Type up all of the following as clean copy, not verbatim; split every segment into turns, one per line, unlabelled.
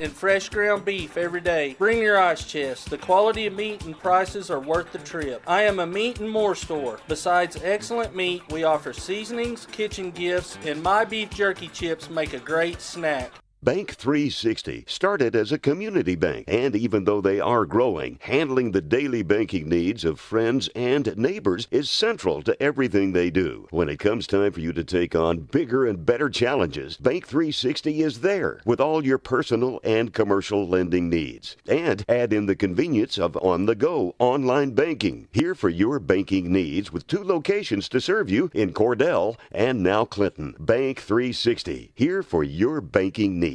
and fresh ground beef every day. Bring your ice chest. The quality of meat and prices are worth the trip. I am a meat and more store. Besides excellent meat, we offer seasonings, kitchen gifts, and my beef jerky chips make a great snack.
Bank 360 started as a community bank, and even though they are growing, handling the daily banking needs of friends and neighbors is central to everything they do. When it comes time for you to take on bigger and better challenges, Bank 360 is there with all your personal and commercial lending needs. And add in the convenience of on-the-go online banking. Here for your banking needs with 2 locations to serve you in Cordell and now Clinton. Bank 360, here for your banking needs.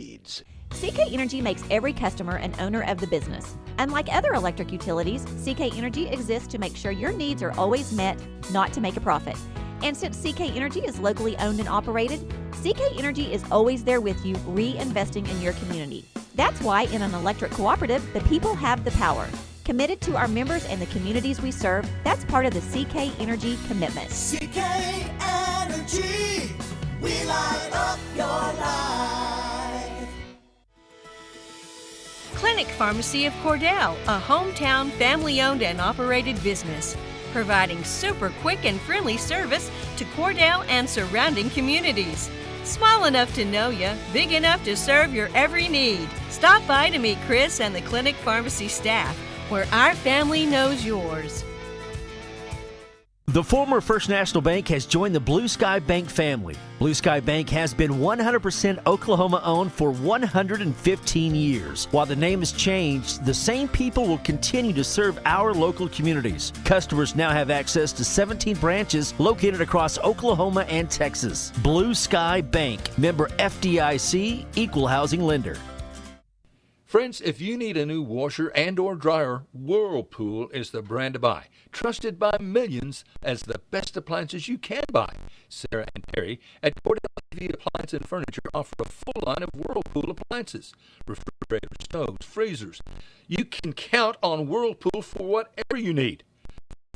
CK Energy makes every customer an owner of the business. Unlike other electric utilities, CK Energy exists to make sure your needs are always met, not to make a profit. And since CK Energy is locally owned and operated, CK Energy is always there with you, reinvesting in your community. That's why in an electric cooperative, the people have the power. Committed to our members and the communities we serve, that's part of the CK Energy commitment.
CK Energy, we light up your life.
Clinic Pharmacy of Cordell, a hometown family-owned and operated business, providing super quick and friendly service to Cordell and surrounding communities. Small enough to know you, big enough to serve your every need. Stop by to meet Chris and the Clinic Pharmacy staff, where our family knows yours.
The former First National Bank has joined the Blue Sky Bank family. Blue Sky Bank has been 100% Oklahoma-owned for 115 years. While the name has changed, the same people will continue to serve our local communities. Customers now have access to 17 branches located across Oklahoma and Texas. Blue Sky Bank, member FDIC, equal housing lender.
Friends, if you need a new washer and or dryer, Whirlpool is the brand to buy. Trusted by millions as the best appliances you can buy. Sarah and Terry at Cordell TV Appliance and Furniture offer a full line of Whirlpool appliances. Refrigerators, stoves, freezers. You can count on Whirlpool for whatever you need.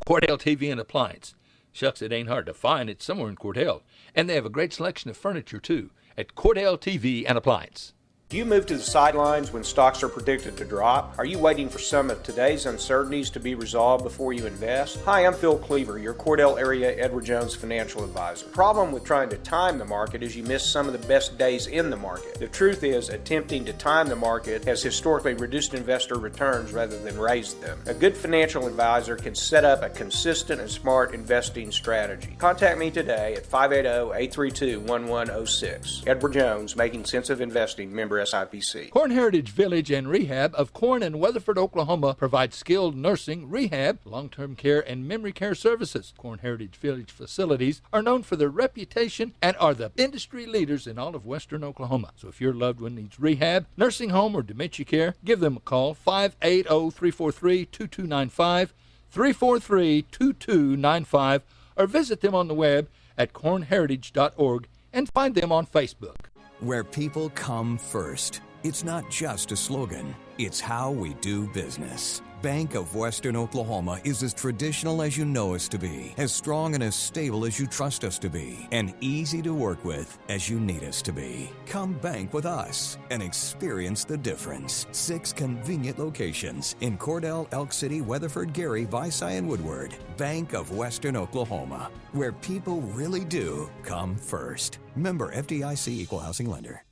Cordell TV and Appliance. Shucks, it ain't hard to find. It's somewhere in Cordell. And they have a great selection of furniture, too, at Cordell TV and Appliance.
Do you move to the sidelines when stocks are predicted to drop? Are you waiting for some of today's uncertainties to be resolved before you invest? Hi, I'm Phil Cleaver, your Cordell area Edward Jones financial advisor. The problem with trying to time the market is you miss some of the best days in the market. The truth is, attempting to time the market has historically reduced investor returns rather than raised them. A good financial advisor can set up a consistent and smart investing strategy. Contact me today at 580-832-1106. Edward Jones, Making Sense of Investing, member SIPC.
Corn Heritage Village and Rehab of Corn and Weatherford, Oklahoma provides skilled nursing, rehab, long-term care, and memory care services. Corn Heritage Village facilities are known for their reputation and are the industry leaders in all of western Oklahoma. So if your loved one needs rehab, nursing home, or dementia care, give them a call, 580-343-2295, 343-2295, or visit them on the web at cornheritage.org and find them on Facebook.
Where people come first. It's not just a slogan, it's how we do business. Bank of Western Oklahoma is as traditional as you know us to be, as strong and as stable as you trust us to be, and easy to work with as you need us to be. Come bank with us and experience the difference. 6 convenient locations in Cordell, Elk City, Weatherford, Gary, Visay, and Woodward. Bank of Western Oklahoma, where people really do come first. Member FDIC, equal housing lender.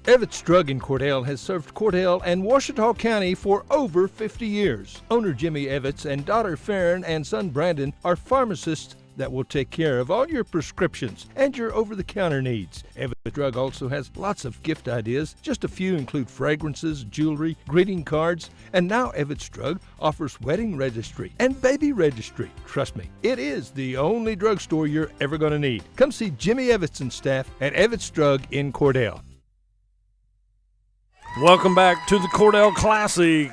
Evetts Drug in Cordell has served Cordell and Ouachita County for over 50 years. Owner Jimmy Evetts and daughter Farron and son Brandon are pharmacists that will take care of all your prescriptions and your over-the-counter needs. Evetts Drug also has lots of gift ideas. Just a few include fragrances, jewelry, greeting cards, and now Evetts Drug offers wedding registry and baby registry. Trust me, it is the only drugstore you're ever going to need. Come see Jimmy Evetts and staff at Evetts Drug in Cordell.
Welcome back to the Cordell Classic.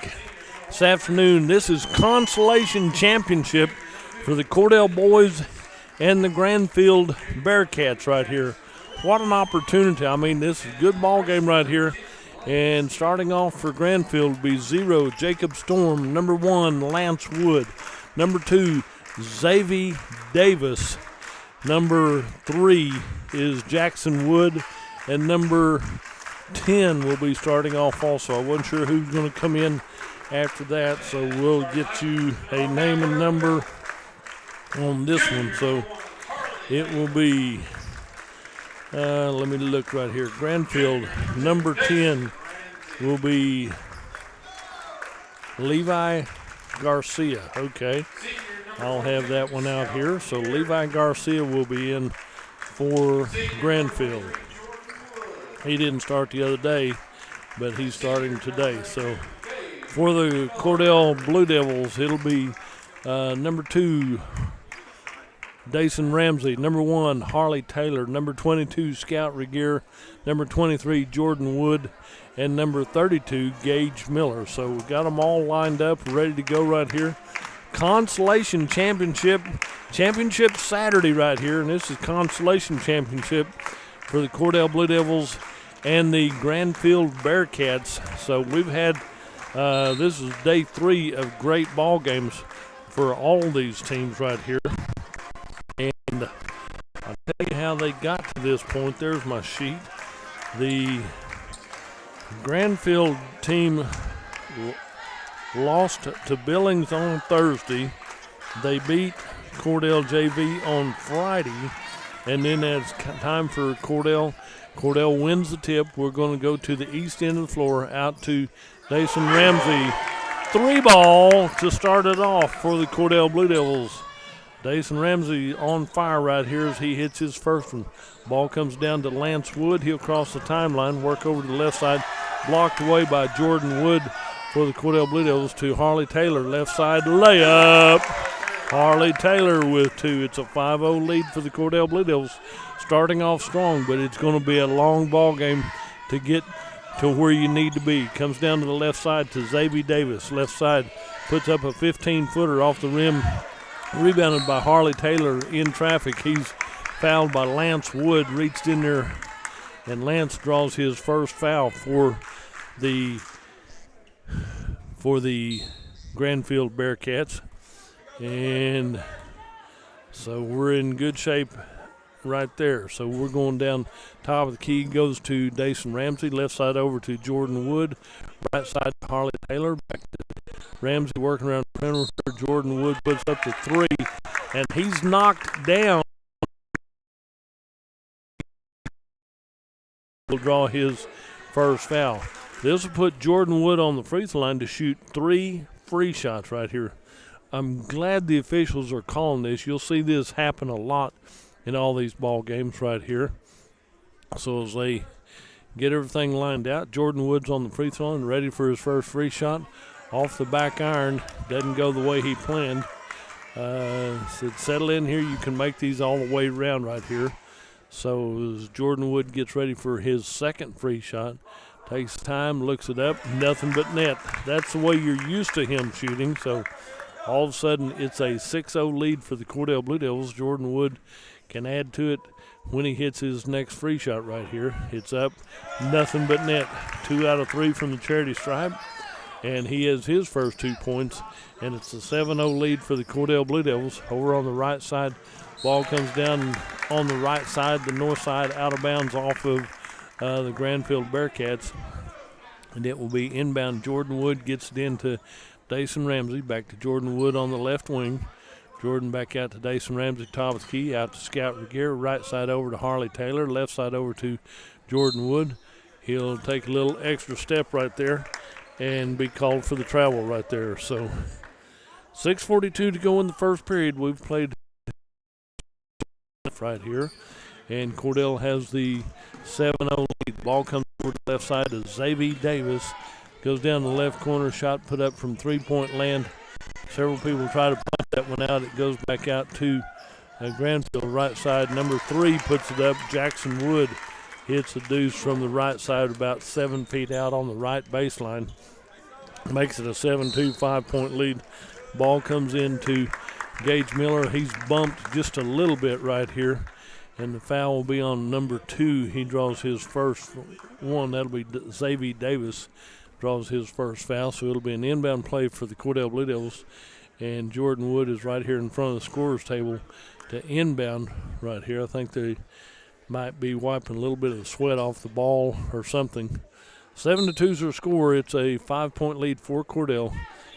This afternoon, this is Consolation Championship for the Cordell boys and the Grandfield Bearcats right here. What an opportunity. I mean, this is a good ball game right here. And starting off for Grandfield will be 0, Jacob Storm. Number 1, Lance Wood. Number 2, Xavier Davis. Number 3 is Jackson Wood. And number 10 will be starting off also. I wasn't sure who's going to come in after that, so we'll get you a name and number on this one. So it will be, let me look right here. Grandfield, number 10 will be Levi Garcia. Okay, I'll have that one out here. So Levi Garcia will be in for Grandfield. He didn't start the other day, but he's starting today. So for the Cordell Blue Devils, it'll be number 2, Dason Ramsey, number 1, Harley Taylor, number 22, Scout Regier, number 23, Jordan Wood, and number 32, Gage Miller. So we've got them all lined up, ready to go right here. Consolation Championship Saturday right here, and this is Consolation Championship for the Cordell Blue Devils and the Grandfield Bearcats. So we've had, this is day 3 of great ball games for all these teams right here. And I'll tell you how they got to this point. There's my sheet. The Grandfield team lost to Billings on Thursday. They beat Cordell JV on Friday. And then it's time for Cordell. Cordell wins the tip. We're going to go to the east end of the floor, out to Dason Ramsey. 3-ball to start it off for the Cordell Blue Devils. Dason Ramsey on fire right here as he hits his first one. Ball comes down to Lance Wood. He'll cross the timeline, work over to the left side, blocked away by Jordan Wood for the Cordell Blue Devils to Harley Taylor. Left side layup. Harley Taylor with 2. It's a 5-0 lead for the Cordell Blue Devils. Starting off strong, but it's going to be a long ball game to get to where you need to be. Comes down to the left side to Xavier Davis. Left side puts up a 15-footer off the rim. Rebounded by Harley Taylor in traffic. He's fouled by Lance Wood. Reached in there, and Lance draws his first foul for the Grandfield Bearcats. And so we're in good shape right there. So we're going down top of the key. Goes to Dason Ramsey. Left side over to Jordan Wood. Right side to Harley Taylor. Back to Ramsey working around the perimeter. Jordan Wood puts up the 3, and he's knocked down. Will draw his first foul. This will put Jordan Wood on the free throw line to shoot 3 free shots right here. I'm glad the officials are calling this. You'll see this happen a lot in all these ball games right here. So as they get everything lined out, Jordan Wood's on the free throw line, ready for his first free shot. Off the back iron, doesn't go the way he planned. Said settle in here, you can make these all the way around right here. So as Jordan Wood gets ready for his second free shot, takes time, looks it up, nothing but net. That's the way you're used to him shooting. So all of a sudden it's a 6-0 lead for the Cordell Blue Devils. Jordan Wood can add to it when he hits his next free shot right here. It's up, nothing but net. 2 out of 3 from the charity stripe. And he has his first 2 points, and it's a 7-0 lead for the Cordell Blue Devils. Over on the right side, ball comes down on the right side, the north side, out of bounds off of the Grandfield Bearcats. And it will be inbound. Jordan Wood gets it into Dason Ramsey. Back to Jordan Wood on the left wing. Jordan back out to Dason Ramsey, top of the key, out to Scout Regier. Right side over to Harley Taylor. Left side over to Jordan Wood. He'll take a little extra step right there and be called for the travel right there. So 6:42 to go in the first period. We've played right here, and Cordell has the 7-0 lead. Ball comes over to the left side to Xavier Davis. Goes down the left corner, shot put up from three-point land. Several people try to punch that one out. It goes back out to Grandfield right side. Number 3 puts it up. Jackson Wood hits a deuce from the right side, about 7 feet out on the right baseline. Makes it a 7-2 5-point lead. Ball comes into Gage Miller. He's bumped just a little bit right here, and the foul will be on number 2. He draws his first one. That'll be Xavier Davis draws his first foul, so it'll be an inbound play for the Cordell Blue Devils. And Jordan Wood is right here in front of the scorer's table to inbound right here. I think they might be wiping a little bit of the sweat off the ball or something. 7-2 is their score. It's a 5-point lead for Cordell.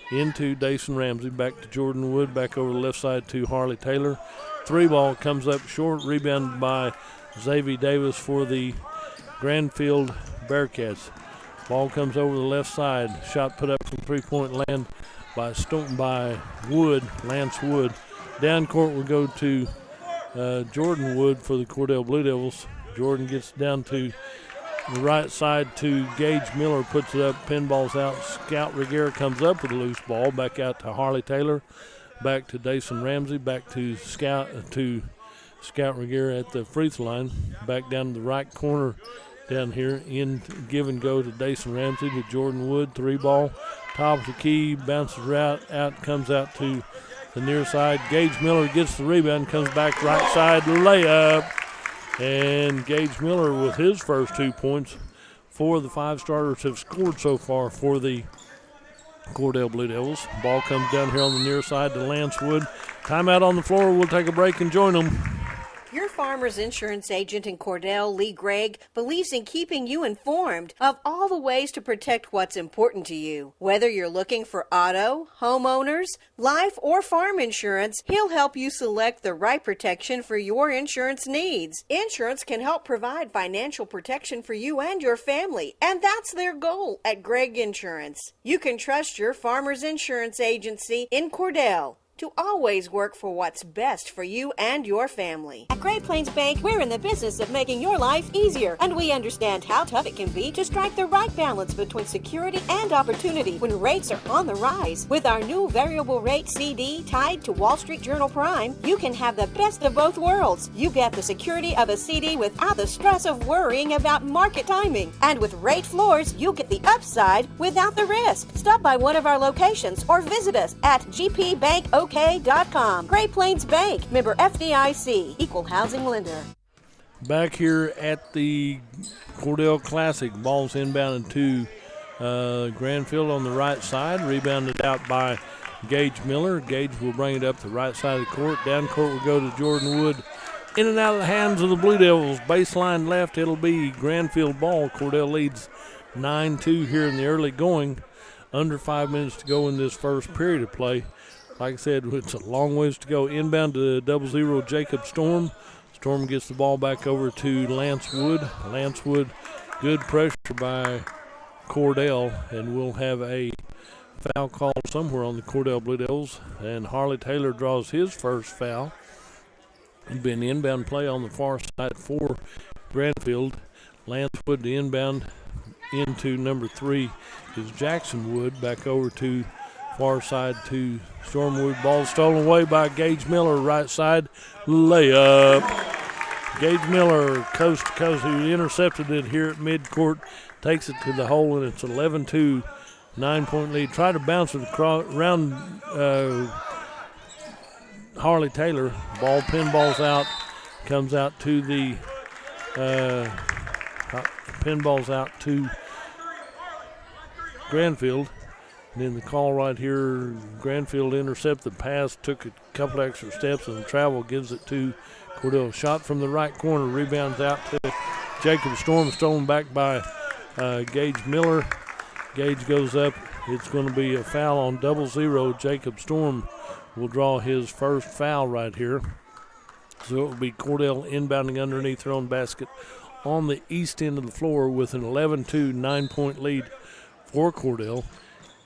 Into Dason Ramsey, back to Jordan Wood, back over the left side to Harley Taylor. 3-ball comes up short, rebounded by Xavier Davis for the Grandfield Bearcats. Ball comes over the left side. Shot put up from three-point land by Wood, Lance Wood. Down court will go to Jordan Wood for the Cordell Blue Devils. Jordan gets down to the right side to Gage Miller, puts it up, pinballs out. Scout Reguera comes up with a loose ball, back out to Harley Taylor, back to Dason Ramsey, back to Scout Reguera at the free throw line, back down to the right corner down here, in give and go to Dason Ramsey to Jordan Wood, 3-ball, top of the key, bounces out, comes out to the near side. Gage Miller gets the rebound, comes back right side, layup. And Gage Miller with his first 2 points. 4 of the 5 starters have scored so far for the Cordell Blue Devils. Ball comes down here on the near side to Lance Wood. Timeout on the floor. We'll take a break and join them.
Your Farmers Insurance agent in Cordell, Lee Gregg, believes in keeping you informed of all the ways to protect what's important to you. Whether you're looking for auto, homeowners, life, or farm insurance, he'll help you select the right protection for your insurance needs. Insurance can help provide financial protection for you and your family, and that's their goal at Gregg Insurance. You can trust your Farmers Insurance agency in Cordell to always work for what's best for you and your family. At Great Plains Bank, we're in the business of making your life easier, and we understand how tough it can be to strike the right balance between security and opportunity when rates are on the rise. With our new variable rate CD tied to Wall Street Journal Prime, you can have the best of both worlds. You get the security of a CD without the stress of worrying about market timing. And with rate floors, you get the upside without the risk. Stop by one of our locations or visit us at gpbankok.com. Great Plains Bank, member FDIC, equal housing lender.
Back here at the Cordell Classic, ball's inbounded to Grandfield on the right side, rebounded out by Gage Miller. Gage will bring it up the right side of the court. Down court will go to Jordan Wood. In and out of the hands of the Blue Devils. Baseline left, it'll be Grandfield ball. Cordell leads 9-2 here in the early going. Under 5 minutes to go in this first period of play. Like I said, it's a long ways to go. Inbound to 00 Jacob Storm. Storm gets the ball back over to Lance Wood. Lance Wood, good pressure by Cordell, and we'll have a foul call somewhere on the Cordell Blue Devils. And Harley Taylor draws his first foul. It'll be an inbound play on the far side for Grandfield. Lance Wood, the inbound into number 3 is Jackson Wood. Back over to far side to Stormwood. Ball stolen away by Gage Miller, right side layup. Gage Miller, coast to coast, who intercepted it here at midcourt, takes it to the hole, and it's 11-2, 9-point lead. Try to bounce it around Harley Taylor. Ball pinballs out, comes out to the pinballs out to Grandfield. And then the call right here, Grandfield intercepted the pass, took a couple extra steps, and the travel gives it to Cordell. Shot from the right corner, rebounds out to Jacob Storm, stolen back by Gage Miller. Gage goes up. It's going to be a foul on 00. Jacob Storm will draw his first foul right here. So it will be Cordell inbounding underneath their own basket on the east end of the floor with an 11-2, 9-point lead for Cordell.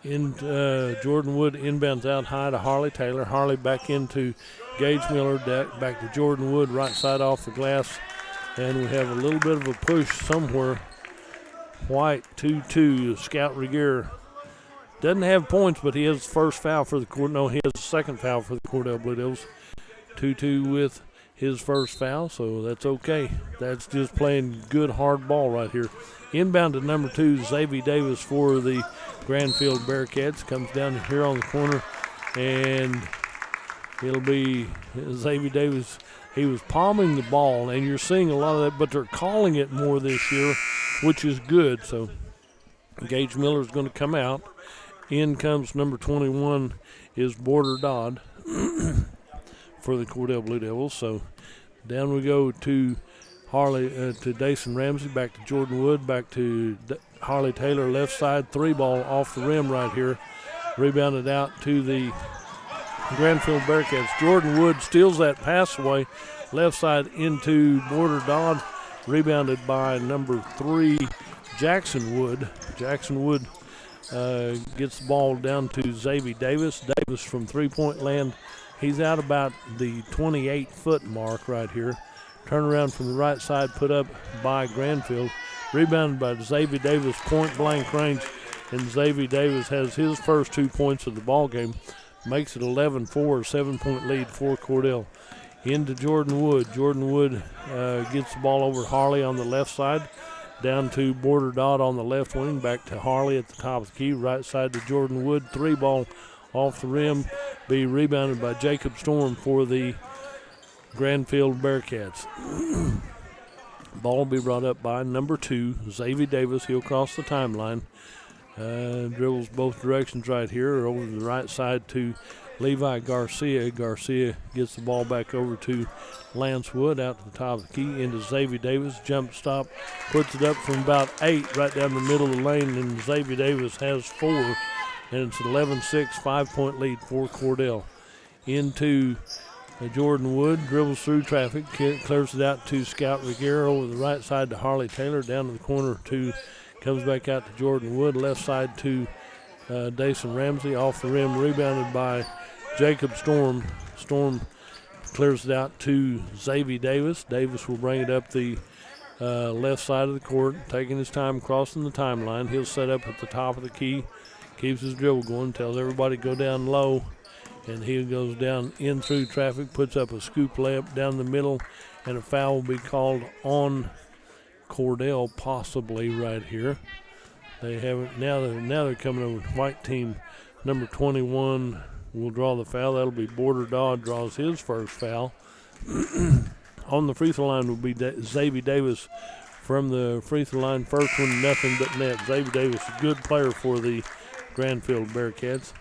Jordan Wood inbounds out high to Harley Taylor. Harley back into Gage Miller, back to Jordan Wood, right side off the glass. And we have a little bit of a push somewhere. White, 2-2, Scout Reguera. Doesn't have points, but he has the first foul for the Cordell. No, he has the second foul for the Cordell Blue Devils. 2-2 with his first foul, so that's okay. That's just playing good hard ball right here. Inbound to number 2, Xavier Davis for the Grandfield Bearcats. Comes down here on the corner, and it'll be Xavier Davis. He was palming the ball, and you're seeing a lot of that, but they're calling it more this year, which is good. So Gage Miller is going to come out. In comes number 21 is Border Dodd for the Cordell Blue Devils. So down we go to Harley to Dason Ramsey, back to Jordan Wood, back to Harley Taylor, left side, 3-ball off the rim right here. Rebounded out to the Grandfield Bearcats. Jordan Wood steals that pass away, left side into Border Dodd, rebounded by number 3, Jackson Wood. Jackson Wood gets the ball down to Xavier Davis. Davis from three-point land. He's out about the 28-foot mark right here. Turnaround from the right side, put up by Grandfield. Rebounded by Xavier Davis, point-blank range, and Xavier Davis has his first 2 points of the ball game. Makes it 11-4, 7-point lead for Cordell. Into Jordan Wood. Jordan Wood gets the ball over Harley on the left side, down to Border Dodd on the left wing, back to Harley at the top of the key, right side to Jordan Wood. 3-ball off the rim, be rebounded by Jacob Storm for the Grandfield Bearcats. Ball will be brought up by number 2, Xavier Davis. He'll cross the timeline. Dribbles both directions right here, over the right side to Levi Garcia. Garcia gets the ball back over to Lance Wood, out to the top of the key, into Xavier Davis. Jump stop, puts it up from about 8 right down the middle of the lane, and Xavier Davis has 4, and it's 11-6, 5-point lead for Cordell. Into Jordan Wood, dribbles through traffic, clears it out to Scout Reguera, over the right side to Harley Taylor, down to the corner to, comes back out to Jordan Wood, left side to Dason Ramsey, off the rim, rebounded by Jacob Storm. Storm clears it out to Xavier Davis. Davis will bring it up the left side of the court, taking his time crossing the timeline. He'll set up at the top of the key, keeps his dribble going, tells everybody to go down low, and he goes down in through traffic, puts up a scoop layup down the middle, and a foul will be called on Cordell, possibly right here. They haven't, now they're coming over. White team number 21 will draw the foul. That'll be Border Dodd draws his first foul. On the free throw line will be Xavier Davis from the free throw line. First one, nothing but net. Xavier Davis, a good player for the Grandfield Bearcats.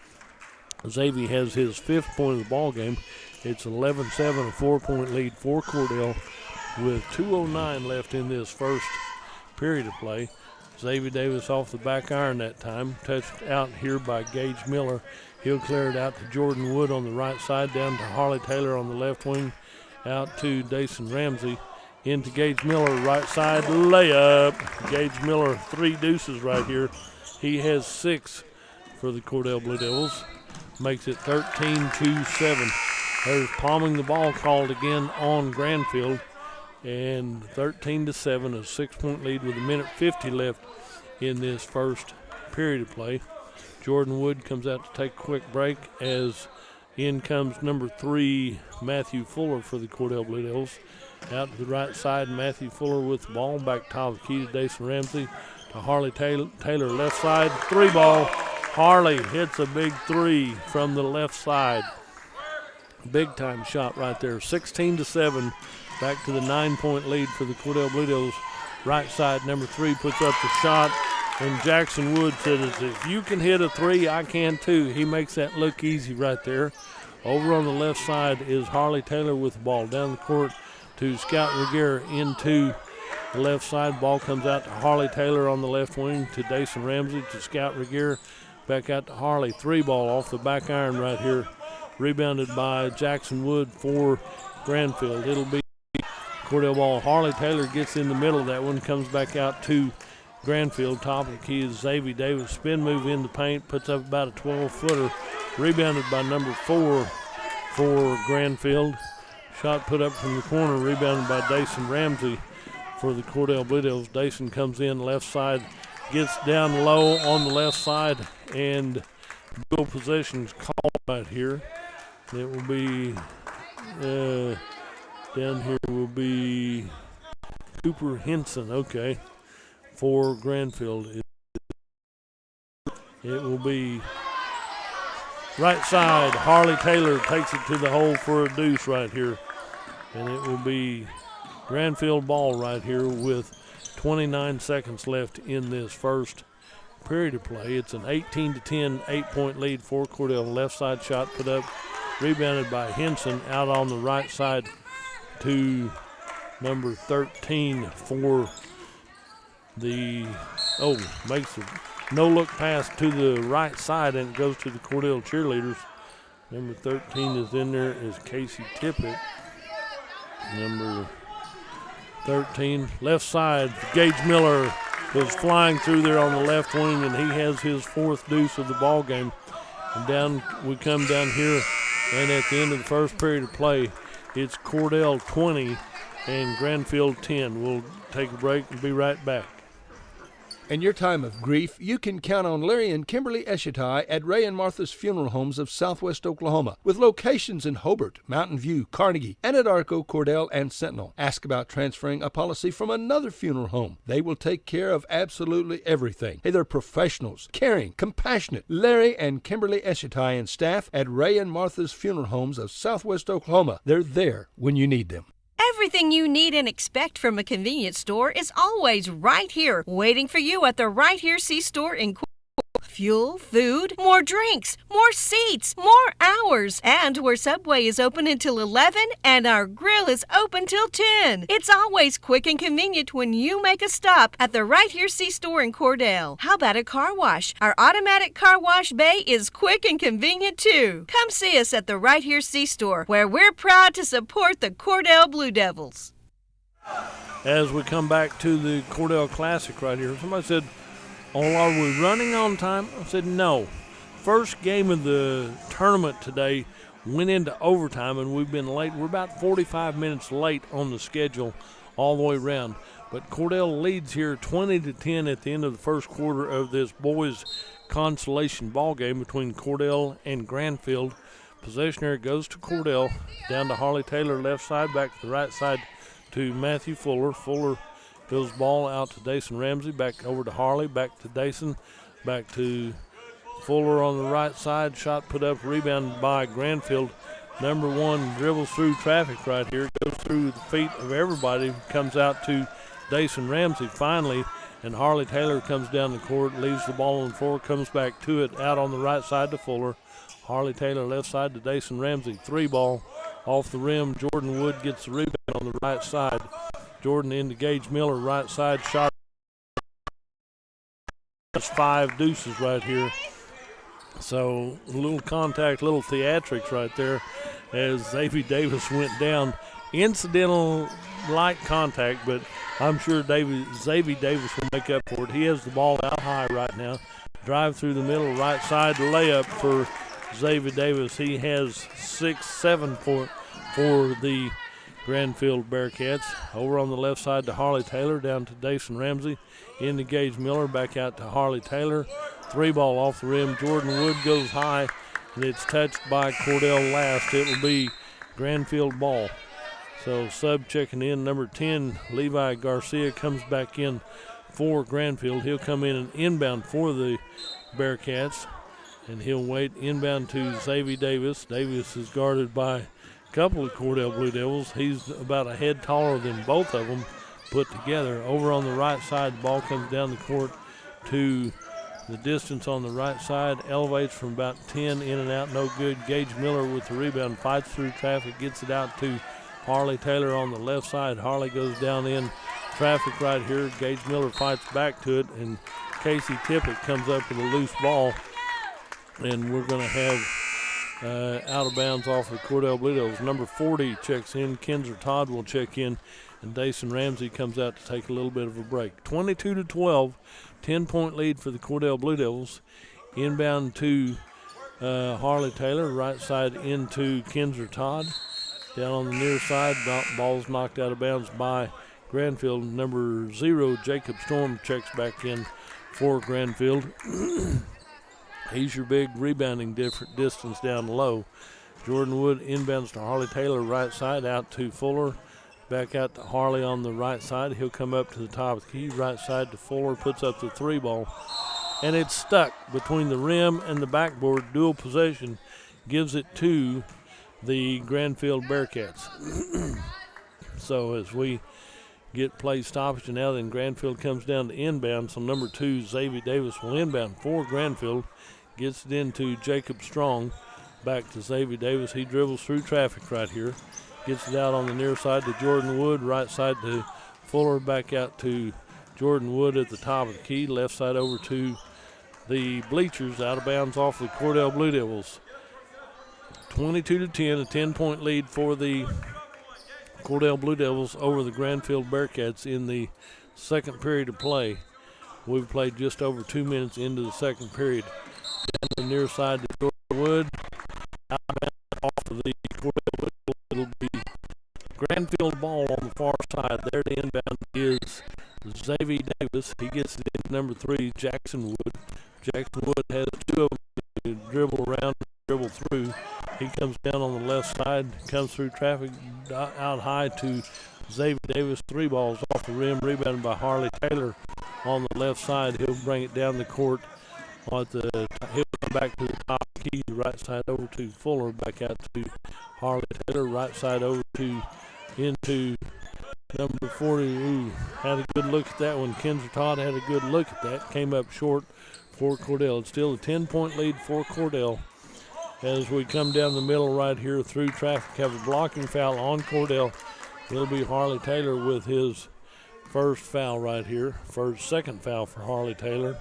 Xavier has his 5th point of the ball game. It's 11-7, a 4-point lead for Cordell with 2:09 left in this first period of play. Xavier Davis off the back iron that time, touched out here by Gage Miller. He'll clear it out to Jordan Wood on the right side, down to Harley Taylor on the left wing, out to Dason Ramsey, into Gage Miller, right side layup. Gage Miller, 3 deuces right here. He has 6 for the Cordell Blue Devils. Makes it 13-7. There's palming the ball called again on Grandfield. And 13-7, a 6-point lead with 1:50 left in this first period of play. Jordan Wood comes out to take a quick break as in comes number 3, Matthew Fuller for the Cordell Blue Devils. Out to the right side, Matthew Fuller with the ball, back top of the key to Dason Ramsey, to Harley Taylor left side, 3-ball. Harley hits a big 3 from the left side. Big time shot right there, 16-7. Back to the 9-point lead for the Cordell Blue Devils. Right side, number 3 puts up the shot, and Jackson Wood says, if you can hit a 3, I can too. He makes that look easy right there. Over on the left side is Harley Taylor with the ball down the court to Scout Reguera into the left side. Ball comes out to Harley Taylor on the left wing to Dason Ramsey to Scout Reguera. Back out to Harley. 3-ball off the back iron right here. Rebounded by Jackson Wood for Grandfield. It'll be Cordell ball. Harley Taylor gets in the middle. That one comes back out to Grandfield. Top of the key is Xavier Davis. Spin move in the paint. Puts up about a 12-footer. Rebounded by number 4 for Grandfield. Shot put up from the corner. Rebounded by Dason Ramsey for the Cordell Blue Devils. Dason comes in left side. Gets down low on the left side. And dual possessions called right here. It will be... down here will be Cooper Henson, okay, for Grandfield. It will be right side. Harley Taylor takes it to the hole for a deuce right here. And it will be Grandfield ball right here with 29 seconds left in this first period of play. It's an 18-10, 8-point lead for Cordell. Left side shot put up, rebounded by Henson out on the right side to number 13 for the, makes a no-look pass to the right side, and it goes to the Cordell cheerleaders. Number 13 is in there is Casey Tippett. Number 13, left side, Gage Miller goes flying through there on the left wing, and he has his 4th deuce of the ball game. And down we come down here, and at the end of the first period of play, it's Cordell 20 and Grandfield 10. We'll take a break and be right back.
In your time of grief, you can count on Larry and Kimberly Eshetai at Ray and Martha's Funeral Homes of Southwest Oklahoma, with locations in Hobart, Mountain View, Carnegie, Anadarko, Cordell, and Sentinel. Ask about transferring a policy from another funeral home. They will take care of absolutely everything. Hey, they're professionals, caring, compassionate. Larry and Kimberly Eshetai and staff at Ray and Martha's Funeral Homes of Southwest Oklahoma. They're there when you need them.
Everything you need and expect from a convenience store is always right here, waiting for you at the Right Here C-Store in fuel, food, more drinks, more seats, more hours, and where Subway is open until 11 and our grill is open till 10. It's always quick and convenient when you make a stop at the Right Here C-Store in Cordell. How about a car wash? Our automatic car wash bay is quick and convenient too. Come see us at the Right Here C-Store, where we're proud to support the Cordell Blue Devils.
As we come back to the Cordell Classic right here, somebody said, are we running on time? I said no. First game of the tournament today went into overtime, and we've been late. We're about 45 minutes late on the schedule all the way around. But Cordell leads here 20-10 at the end of the first quarter of this boys' consolation ball game between Cordell and Grandfield. Possession here goes to Cordell, down to Harley Taylor, left side, back to the right side to Matthew Fuller. Fuller goes ball out to Dason Ramsey, back over to Harley, back to Dason, back to Fuller on the right side. Shot put up, rebound by Grandfield. Number 1 dribbles through traffic right here, goes through the feet of everybody, comes out to Dason Ramsey finally, and Harley Taylor comes down the court, leaves the ball on the floor, comes back to it, out on the right side to Fuller. Harley Taylor left side to Dason Ramsey. 3-ball off the rim. Jordan Wood gets the rebound on the right side. Jordan into Gage Miller, right side shot. 5 deuces right here. So a little contact, little theatrics right there as Xavier Davis went down. Incidental light contact, but I'm sure Xavier Davis will make up for it. He has the ball out high right now. Drive through the middle, right side layup for Xavier Davis. He has 6-7 for the Grandfield Bearcats. Over on the left side to Harley Taylor, down to Dason Ramsey, into Gage Miller, back out to Harley Taylor. 3-ball off the rim. Jordan Wood goes high, and it's touched by Cordell last. It will be Grandfield ball. So sub checking in, number 10, Levi Garcia comes back in for Grandfield. He'll come in and inbound for the Bearcats, and he'll wait inbound to Xavier Davis. Davis is guarded by couple of Cordell Blue Devils. He's about a head taller than both of them put together. Over on the right side, the ball comes down the court to the distance on the right side, elevates from about 10, in and out, no good. Gage Miller with the rebound, fights through traffic, gets it out to Harley Taylor on the left side. Harley goes down in traffic right here. Gage Miller fights back to it, and Casey Tippett comes up with a loose ball, and we're going to have out of bounds off of Cordell Blue Devils. Number 40 checks in. Kinzer Todd will check in, and Dason Ramsey comes out to take a little bit of a break. 22-12, 10-point lead for the Cordell Blue Devils. Inbound to Harley Taylor, right side into Kinzer Todd. Down on the near side, ball's knocked out of bounds by Grandfield. Number 0, Jacob Storm, checks back in for Grandfield. He's your big rebounding distance down low. Jordan Wood inbounds to Harley Taylor, right side, out to Fuller. Back out to Harley on the right side. He'll come up to the top of the key, right side to Fuller, puts up the 3-ball. And it's stuck between the rim and the backboard. Dual possession gives it to the Grandfield Bearcats. So as we get play stoppage, and now then Grandfield comes down to inbound. So number 2, Xavier Davis, will inbound for Grandfield. Gets it into Jacob Strong. back to Xavier Davis. He dribbles through traffic right here. Gets it out on the near side to Jordan Wood. Right side to Fuller. Back out to Jordan Wood at the top of the key. Left side over to the bleachers. Out of bounds off the Cordell Blue Devils. 22-10, a 10-point lead for the Cordell Blue Devils over the Grandfield Bearcats in the second period of play. We've played just over 2 minutes into the second period. Down the near side to Jordan Wood. Out of bounds off of the Cordell Blue Devils. It'll be Grandfield ball on the far side. There the inbound is Xavier Davis. He gets it into number 3, Jackson Wood. Jackson Wood has 2 of them to dribble around, dribble through. He comes down on the left side, comes through traffic out high to Xavier Davis. 3 balls off the rim, rebounded by Harley Taylor on the left side. He'll bring it down the court. He'll come back to the top key, right side over to Fuller, back out to Harley Taylor, right side over to into number 40. Ooh, had a good look at that one. Kendra Todd had a good look at that. Came up short for Cordell. It's still a 10-point lead for Cordell. As we come down the middle right here through traffic, have a blocking foul on Cordell. It'll be Harley Taylor with his first foul right here. Second foul for Harley Taylor.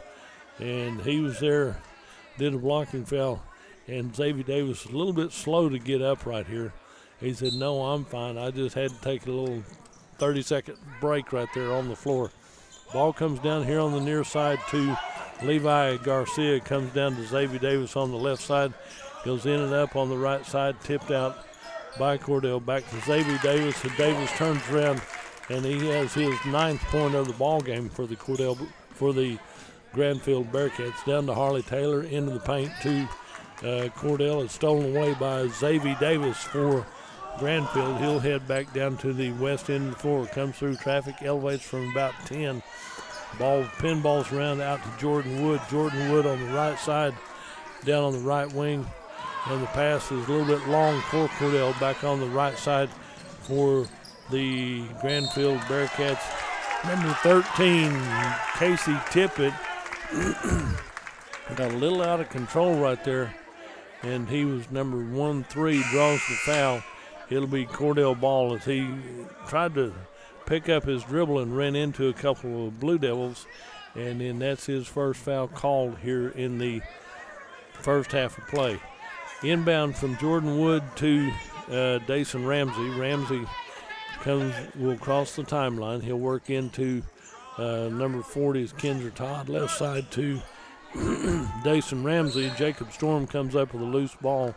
And he was there, did a blocking foul. And Xavier Davis was a little bit slow to get up right here. He said, no, I'm fine. I just had to take a little 30-second break right there on the floor. Ball comes down here on the near side to Levi Garcia. Comes down to Xavier Davis on the left side. Goes in and up on the right side, tipped out by Cordell. Back to Xavier Davis, and Davis turns around, and he has his 9th point of the ball game for the Grandfield Bearcats. Down to Harley Taylor, into the paint to Cordell. It's stolen away by Xavier Davis for Grandfield. He'll head back down to the west end of the floor. Comes through traffic, elevates from about 10. Pinballs around out to Jordan Wood. Jordan Wood on the right side, down on the right wing. And the pass is a little bit long for Cordell. Back on the right side for the Grandfield Bearcats. Number 13, Casey Tippett, got a little out of control right there. And he was number 1-3, draws the foul. It'll be Cordell ball as he tried to pick up his dribble and ran into a couple of Blue Devils. And then that's his first foul called here in the first half of play. Inbound from Jordan Wood to Dason Ramsey. Ramsey will cross the timeline. He'll work into number 40 is Kendra Todd. Left side to Dason Ramsey. Jacob Storm comes up with a loose ball,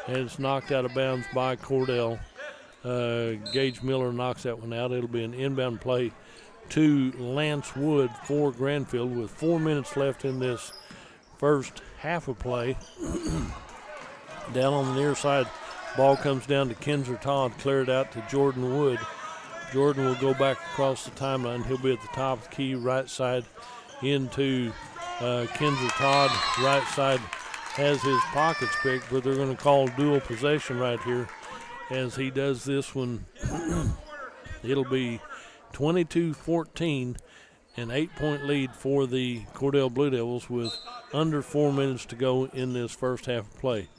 and it's knocked out of bounds by Cordell. Gage Miller knocks that one out. It'll be an inbound play to Lance Wood for Grandfield with 4 minutes left in this first half of play. Down on the near side, ball comes down to Kendra Todd, cleared out to Jordan Wood. Jordan will go back across the timeline. He'll be at the top of the key, right side into Kendra Todd. Right side has his pockets picked, but they're going to call dual possession right here. As he does this one, it'll be 22-14, an 8-point lead for the Cordell Blue Devils with under 4 minutes to go in this first half of play.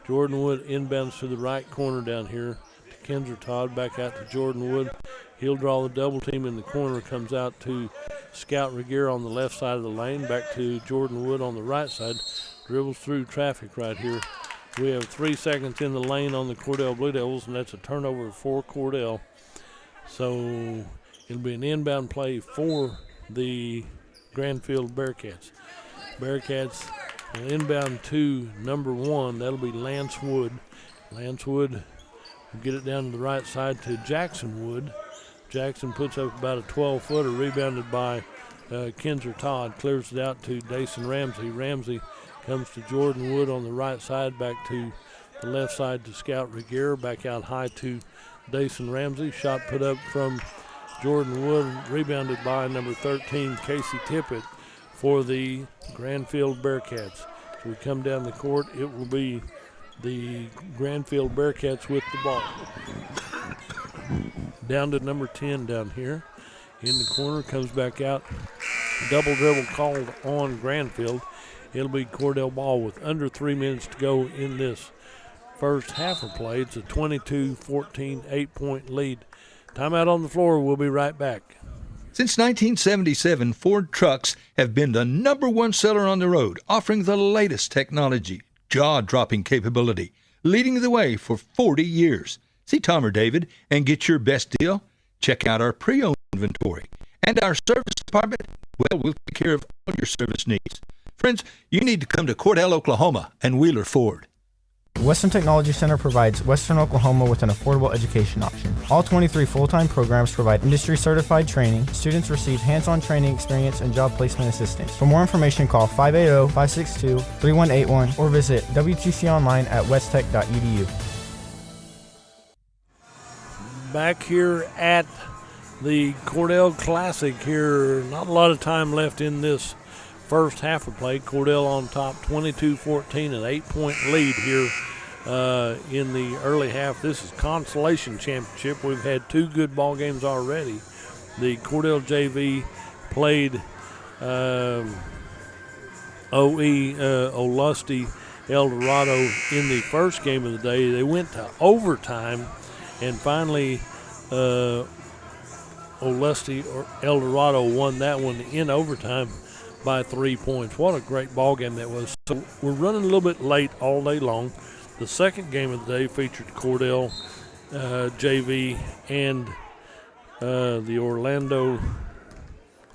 Jordan Wood inbounds to the right corner down here to Kendra Todd. Back out to Jordan Wood. He'll draw the double team in the corner. Comes out to Scout Regier on the left side of the lane. Back to Jordan Wood on the right side. Dribbles through traffic right here. We have 3 seconds in the lane on the Cordell Blue Devils, and that's a turnover for Cordell. So it'll be an inbound play for the Grandfield Bearcats. Bearcats will inbound to number 1. That'll be Lance Wood. Lance Wood will get it down to the right side to Jackson Wood. Jackson puts up about a 12-footer, rebounded by Kendra Todd. Clears it out to Dason Ramsey. Ramsey comes to Jordan Wood on the right side, back to the left side to Scout Regier. Back out high to Dason Ramsey. Shot put up from Jordan Wood, rebounded by number 13, Casey Tippett, for the Grandfield Bearcats. So we come down the court. It will be the Grandfield Bearcats with the ball. Down to number 10 down here. In the corner, comes back out. Double dribble called on Grandfield. It'll be Cordell ball with under 3 minutes to go in this first half of play. It's a 22-14 8-point lead. Timeout on the floor. We'll be right back.
Since 1977, Ford trucks have been the #1 seller on the road, offering the latest technology, jaw-dropping capability, leading the way for 40 years. See Tom or David and get your best deal. Check out our pre-owned inventory. And our service department, well, we'll take care of all your service needs. Friends, you need to come to Cordell, Oklahoma and Wheeler Ford.
Western Technology Center provides Western Oklahoma with an affordable education option. All 23 full-time programs provide industry-certified training. Students receive hands-on training experience and job placement assistance. For more information, call 580-562-3181 or visit WTC online at westtech.edu.
Back here at the Cordell Classic here, not a lot of time left in this first half of play. Cordell on top 22-14, an 8-point lead here in the early half. This is Consolation Championship. We've had 2 good ball games already. The Cordell JV played Olustee El Dorado in the first game of the day. They went to overtime, and finally Olustee El Dorado won that one in overtime by 3 points. What a great ball game that was. So we're running a little bit late all day long. The second game of the day featured Cordell JV and the Orlando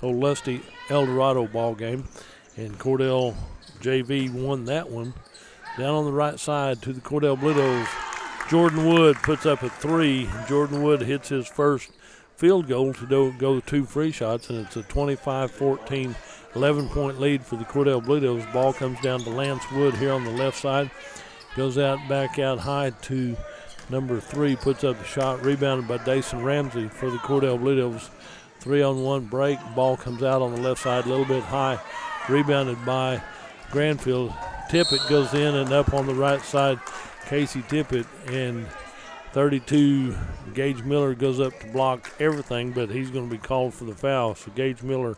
Olustee El Dorado ball game, and Cordell JV won that one. Down on the right side to the Cordell Blue Devils, Jordan Wood puts up a 3. Jordan Wood hits his first field goal to go 2 free shots, and it's a 25-14 11-point lead for the Cordell Blue Devils. Ball comes down to Lance Wood here on the left side. Goes back out high to number 3, puts up a shot, rebounded by Dason Ramsey for the Cordell Blue Devils. 3-on-1 break. Ball comes out on the left side a little bit high, rebounded by Grandfield. Tippett goes in, and up on the right side, Casey Tippett, and 32, Gage Miller goes up to block everything, but he's going to be called for the foul. So Gage Miller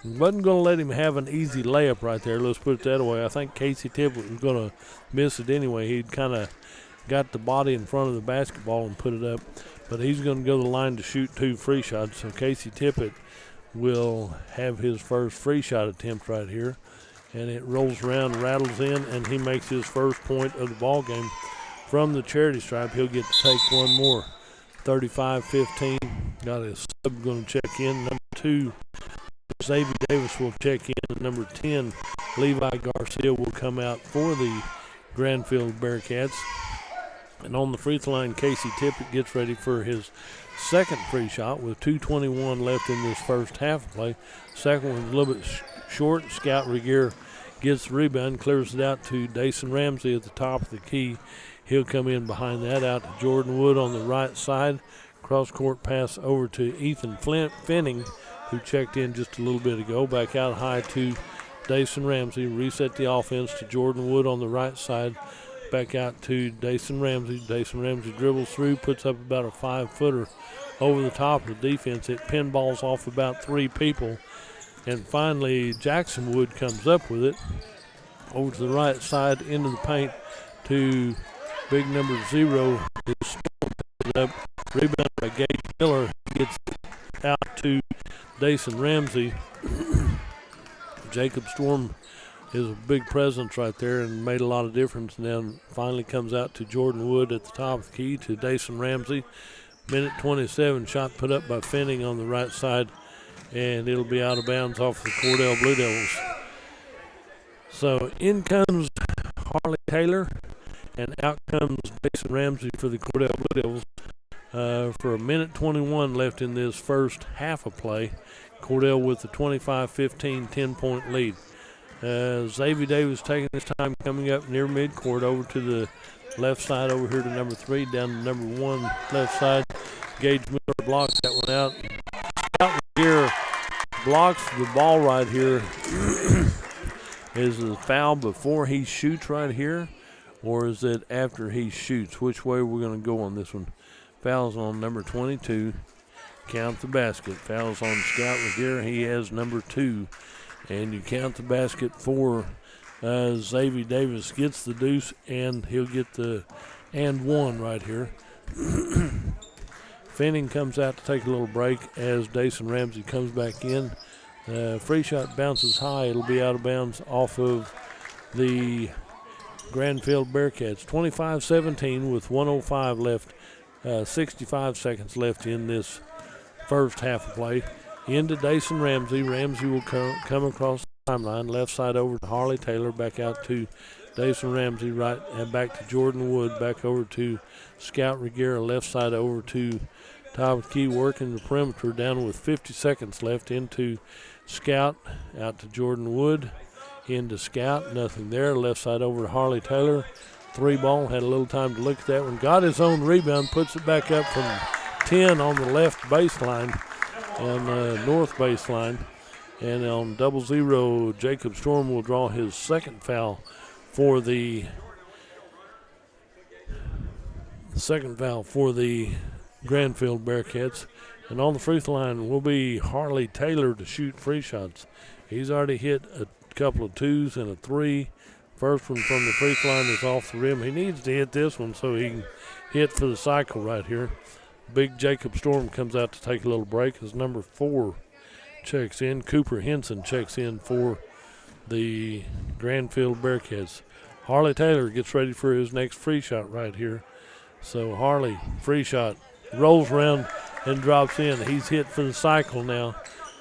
wasn't going to let him have an easy layup right there. Let's put it that way. I think Casey Tippett was going to miss it anyway. He'd kind of got the body in front of the basketball and put it up. But he's going to go to the line to shoot 2 free shots. So Casey Tippett will have his first free shot attempt right here. And it rolls around, rattles in, and he makes his first point of the ball game from the charity stripe. He'll get to take one more. 35-15. Got his sub going to check in. Number 2, Xavier Davis will check in. And number 10, Levi Garcia will come out for the Grandfield Bearcats. And on the free throw line, Casey Tippett gets ready for his second free shot with 2:21 left in this first half of play. Second one's a little bit short. Scout Regier gets the rebound, clears it out to Dason Ramsey at the top of the key. He'll come in behind that, out to Jordan Wood on the right side. Cross-court pass over to Ethan Finning, who checked in just a little bit ago. Back out high to Dason Ramsey. Reset the offense to Jordan Wood on the right side. Back out to Dason Ramsey. Dason Ramsey dribbles through, puts up about a 5-footer over the top of the defense. It pinballs off about 3 people. And finally, Jackson Wood comes up with it over to the right side into the paint to big number 0. Is up, rebounded by Gage Miller. Gets out to Dason Ramsey. Jacob Storm is a big presence right there and made a lot of difference. And then finally comes out to Jordan Wood at the top of the key to Dason Ramsey. Minute 27, shot put up by Finning on the right side, and it'll be out of bounds off the Cordell Blue Devils. So in comes Harley Taylor, and out comes Dason Ramsey for the Cordell Blue Devils. For a minute 21 left in this first half of play. Cordell with the 25-15 10-point lead. Xavier Davis taking his time coming up near midcourt over to the left side over here to number 3, down to number 1 left side. Gage Miller blocks that one out. Out here blocks the ball right here. Is the foul before he shoots right here, or is it after he shoots? Which way we're going to go on this one? Fouls on number 22. Count the basket. Fouls on Scout Regier. He has number 2. And you count the basket for Xavier Davis gets the deuce, and he'll get the and one right here. Finning comes out to take a little break as Dason Ramsey comes back in. Free shot bounces high. It'll be out of bounds off of the Grandfield Bearcats. 25-17 with 1:05 left, 65 seconds left in this first half of play. Into Dason Ramsey. Ramsey will come across the timeline, left side over to Harley Taylor, back out to Dason Ramsey, right, and back to Jordan Wood, back over to Scout Reguera, left side over to Todd Key, working the perimeter down with 50 seconds left into Scout, out to Jordan Wood, into Scout, nothing there, left side over to Harley Taylor. 3 ball, had a little time to look at that one, got his own rebound, puts it back up from 10 on the left baseline and north baseline. And on 0-0, Jacob Storm will draw his second foul for the Grandfield Bearcats. And on the free throw line will be Harley Taylor to shoot free shots. He's already hit a couple of 2s and a 3. First one from the free throw line is off the rim. He needs to hit this one so he can hit for the cycle right here. Big Jacob Storm comes out to take a little break as number 4 checks in. Cooper Henson checks in for the Grandfield Bearcats. Harley Taylor gets ready for his next free shot right here. So Harley, free shot, rolls around and drops in. He's hit for the cycle now.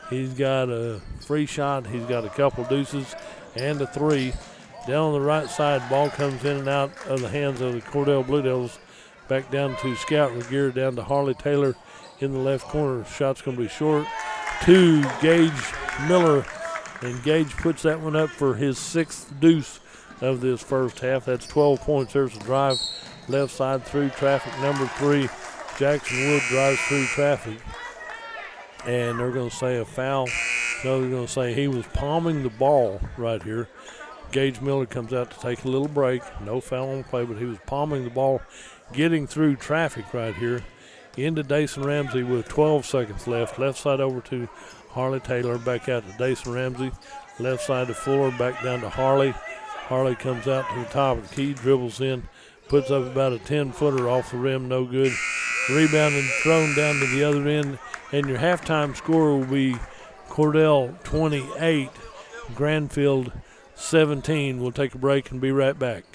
He's got a free shot. He's got a couple deuces and a 3. Down on the right side, ball comes in and out of the hands of the Cordell Blue Devils. Back down to Scout Reguera, down to Harley Taylor in the left corner. Shot's going to be short. To Gage Miller, and Gage puts that one up for his 6th deuce of this first half. That's 12 points. There's a drive left side through traffic. Number 3, Jackson Wood drives through traffic. And they're going to say a foul. No, they're going to say he was palming the ball right here. Gage Miller comes out to take a little break. No foul on the play, but he was palming the ball, getting through traffic right here. Into Dason Ramsey with 12 seconds left. Left side over to Harley Taylor, back out to Dason Ramsey. Left side to Fuller, back down to Harley. Harley comes out to the top of the key, dribbles in, puts up about a 10-footer off the rim, no good. Rebound and thrown down to the other end. And your halftime score will be Cordell 28, Grandfield 17. We'll take a break and be right back.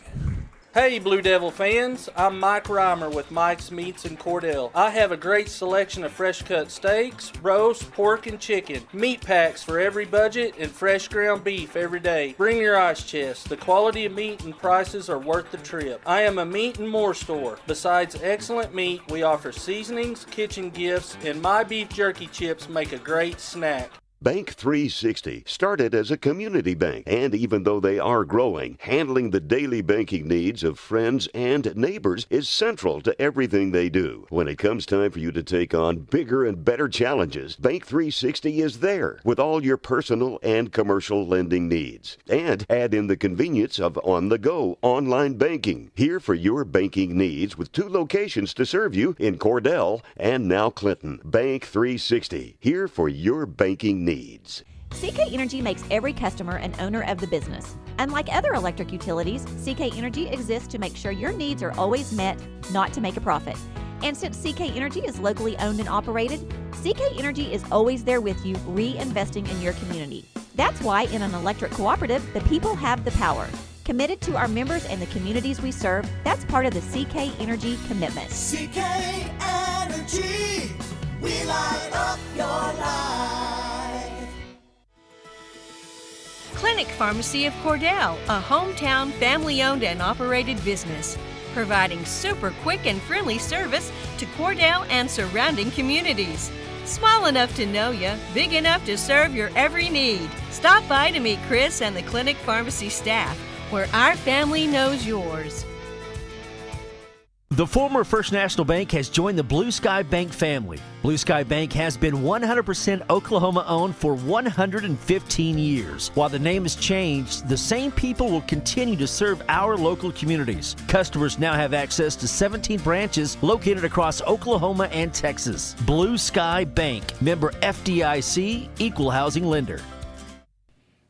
Hey Blue Devil fans, I'm Mike Reimer with Mike's Meats in Cordell. I have a great selection of fresh cut steaks, roast, pork, and chicken, meat packs for every budget, and fresh ground beef every day. Bring your ice chest. The quality of meat and prices are worth the trip. I am a meat and more store. Besides excellent meat, we offer seasonings, kitchen gifts, and my beef jerky chips make a great snack.
Bank 360 started as a community bank, and even though they are growing, handling the daily banking needs of friends and neighbors is central to everything they do. When it comes time for you to take on bigger and better challenges, Bank 360 is there with all your personal and commercial lending needs. And add in the convenience of on-the-go online banking. Here for your banking needs with 2 locations to serve you in Cordell and now Clinton. Bank 360, here for your banking needs.
CK Energy makes every customer an owner of the business. Unlike other electric utilities, CK Energy exists to make sure your needs are always met, not to make a profit. And since CK Energy is locally owned and operated, CK Energy is always there with you, reinvesting in your community. That's why in an electric cooperative, the people have the power. Committed to our members and the communities we serve, that's part of the CK Energy commitment.
CK Energy, we light up your life.
Clinic Pharmacy of Cordell, a hometown family-owned and operated business, providing super quick and friendly service to Cordell and surrounding communities. Small enough to know you, big enough to serve your every need. Stop by to meet Chris and the Clinic Pharmacy staff, where our family knows yours.
The former First National Bank has joined the Blue Sky Bank family. Blue Sky Bank has been 100% Oklahoma-owned for 115 years. While the name has changed, the same people will continue to serve our local communities. Customers now have access to 17 branches located across Oklahoma and Texas. Blue Sky Bank, member FDIC, equal housing lender.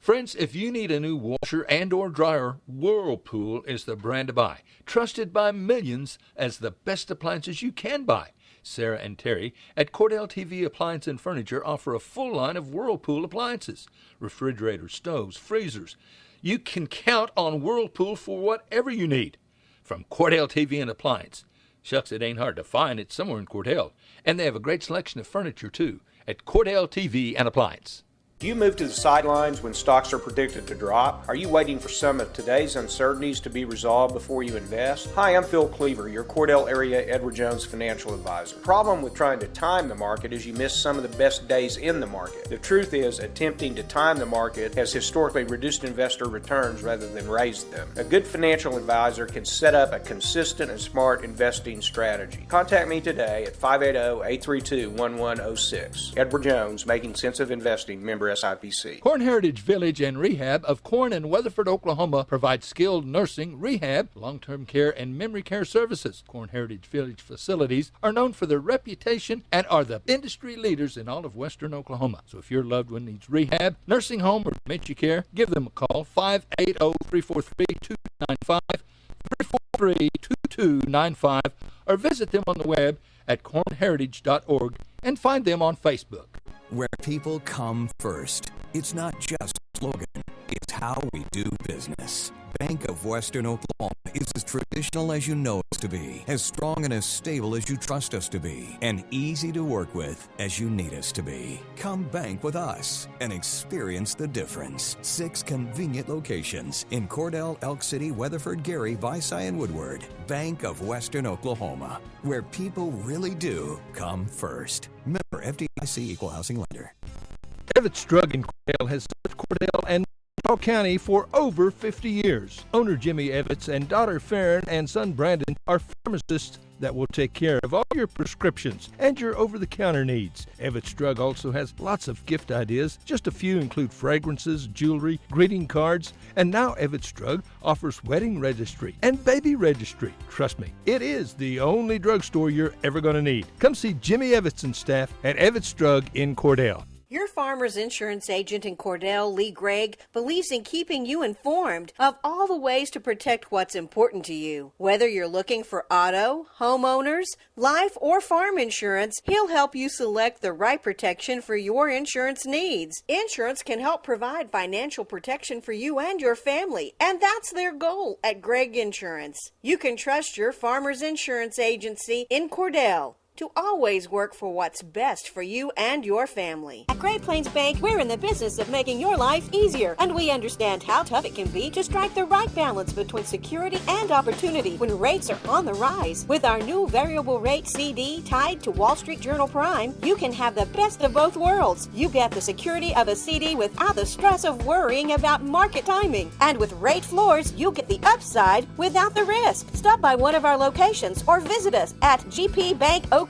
Friends, if you need a new washer and or dryer, Whirlpool is the brand to buy. Trusted by millions as the best appliances you can buy. Sarah and Terry at Cordell TV Appliance and Furniture offer a full line of Whirlpool appliances. Refrigerators, stoves, freezers. You can count on Whirlpool for whatever you need. From Cordell TV and Appliance. Shucks, it ain't hard to find. It's somewhere in Cordell. And they have a great selection of furniture, too, at Cordell TV and Appliance.
Do you move to the sidelines when stocks are predicted to drop? Are you waiting for some of today's uncertainties to be resolved before you invest? Hi, I'm Phil Cleaver, your Cordell area Edward Jones financial advisor. The problem with trying to time the market is you miss some of the best days in the market. The truth is, attempting to time the market has historically reduced investor returns rather than raised them. A good financial advisor can set up a consistent and smart investing strategy. Contact me today at 580-832-1106. Edward Jones, Making Sense of Investing, member SIPC.
Corn Heritage Village and Rehab of Corn and Weatherford, Oklahoma provides skilled nursing, rehab, long-term care, and memory care services. Corn Heritage Village facilities are known for their reputation and are the industry leaders in all of western Oklahoma. So if your loved one needs rehab, nursing home, or dementia care, give them a call, 580-343-2295, 343-2295, or visit them on the web at cornheritage.org and find them on Facebook.
Where people come first. It's not just a slogan, it's how we do business. Bank of Western Oklahoma is as traditional as you know us to be, as strong and as stable as you trust us to be, and easy to work with as you need us to be. Come bank with us and experience the difference. 6 convenient locations in Cordell, Elk City, Weatherford, Gary, Visay, and Woodward. Bank of Western Oklahoma, where people really do come first. Member FDIC Equal Housing Lender.
Evetts Drug in Cordell has served Cordell and Wichita County for over 50 years. Owner Jimmy Evetts and daughter Farron and son Brandon are pharmacists that will take care of all your prescriptions and your over-the-counter needs. Evetts Drug also has lots of gift ideas. Just a few include fragrances, jewelry, greeting cards, and now Evetts Drug offers wedding registry and baby registry. Trust me, it is the only drugstore you're ever going to need. Come see Jimmy Evetts and staff at Evetts Drug in Cordell.
Your Farmers Insurance agent in Cordell, Lee Gregg, believes in keeping you informed of all the ways to protect what's important to you. Whether you're looking for auto, homeowners, life, or farm insurance, he'll help you select the right protection for your insurance needs. Insurance can help provide financial protection for you and your family, and that's their goal at Gregg Insurance. You can trust your Farmers Insurance agency in Cordell to always work for what's best for you and your family. At Great Plains Bank, we're in the business of making your life easier, and we understand how tough it can be to strike the right balance between security and opportunity when rates are on the rise. With our new variable rate CD tied to Wall Street Journal Prime, you can have the best of both worlds. You get the security of a CD without the stress of worrying about market timing. And with rate floors, you get the upside without the risk. Stop by one of our locations or visit us at gpbankok.com.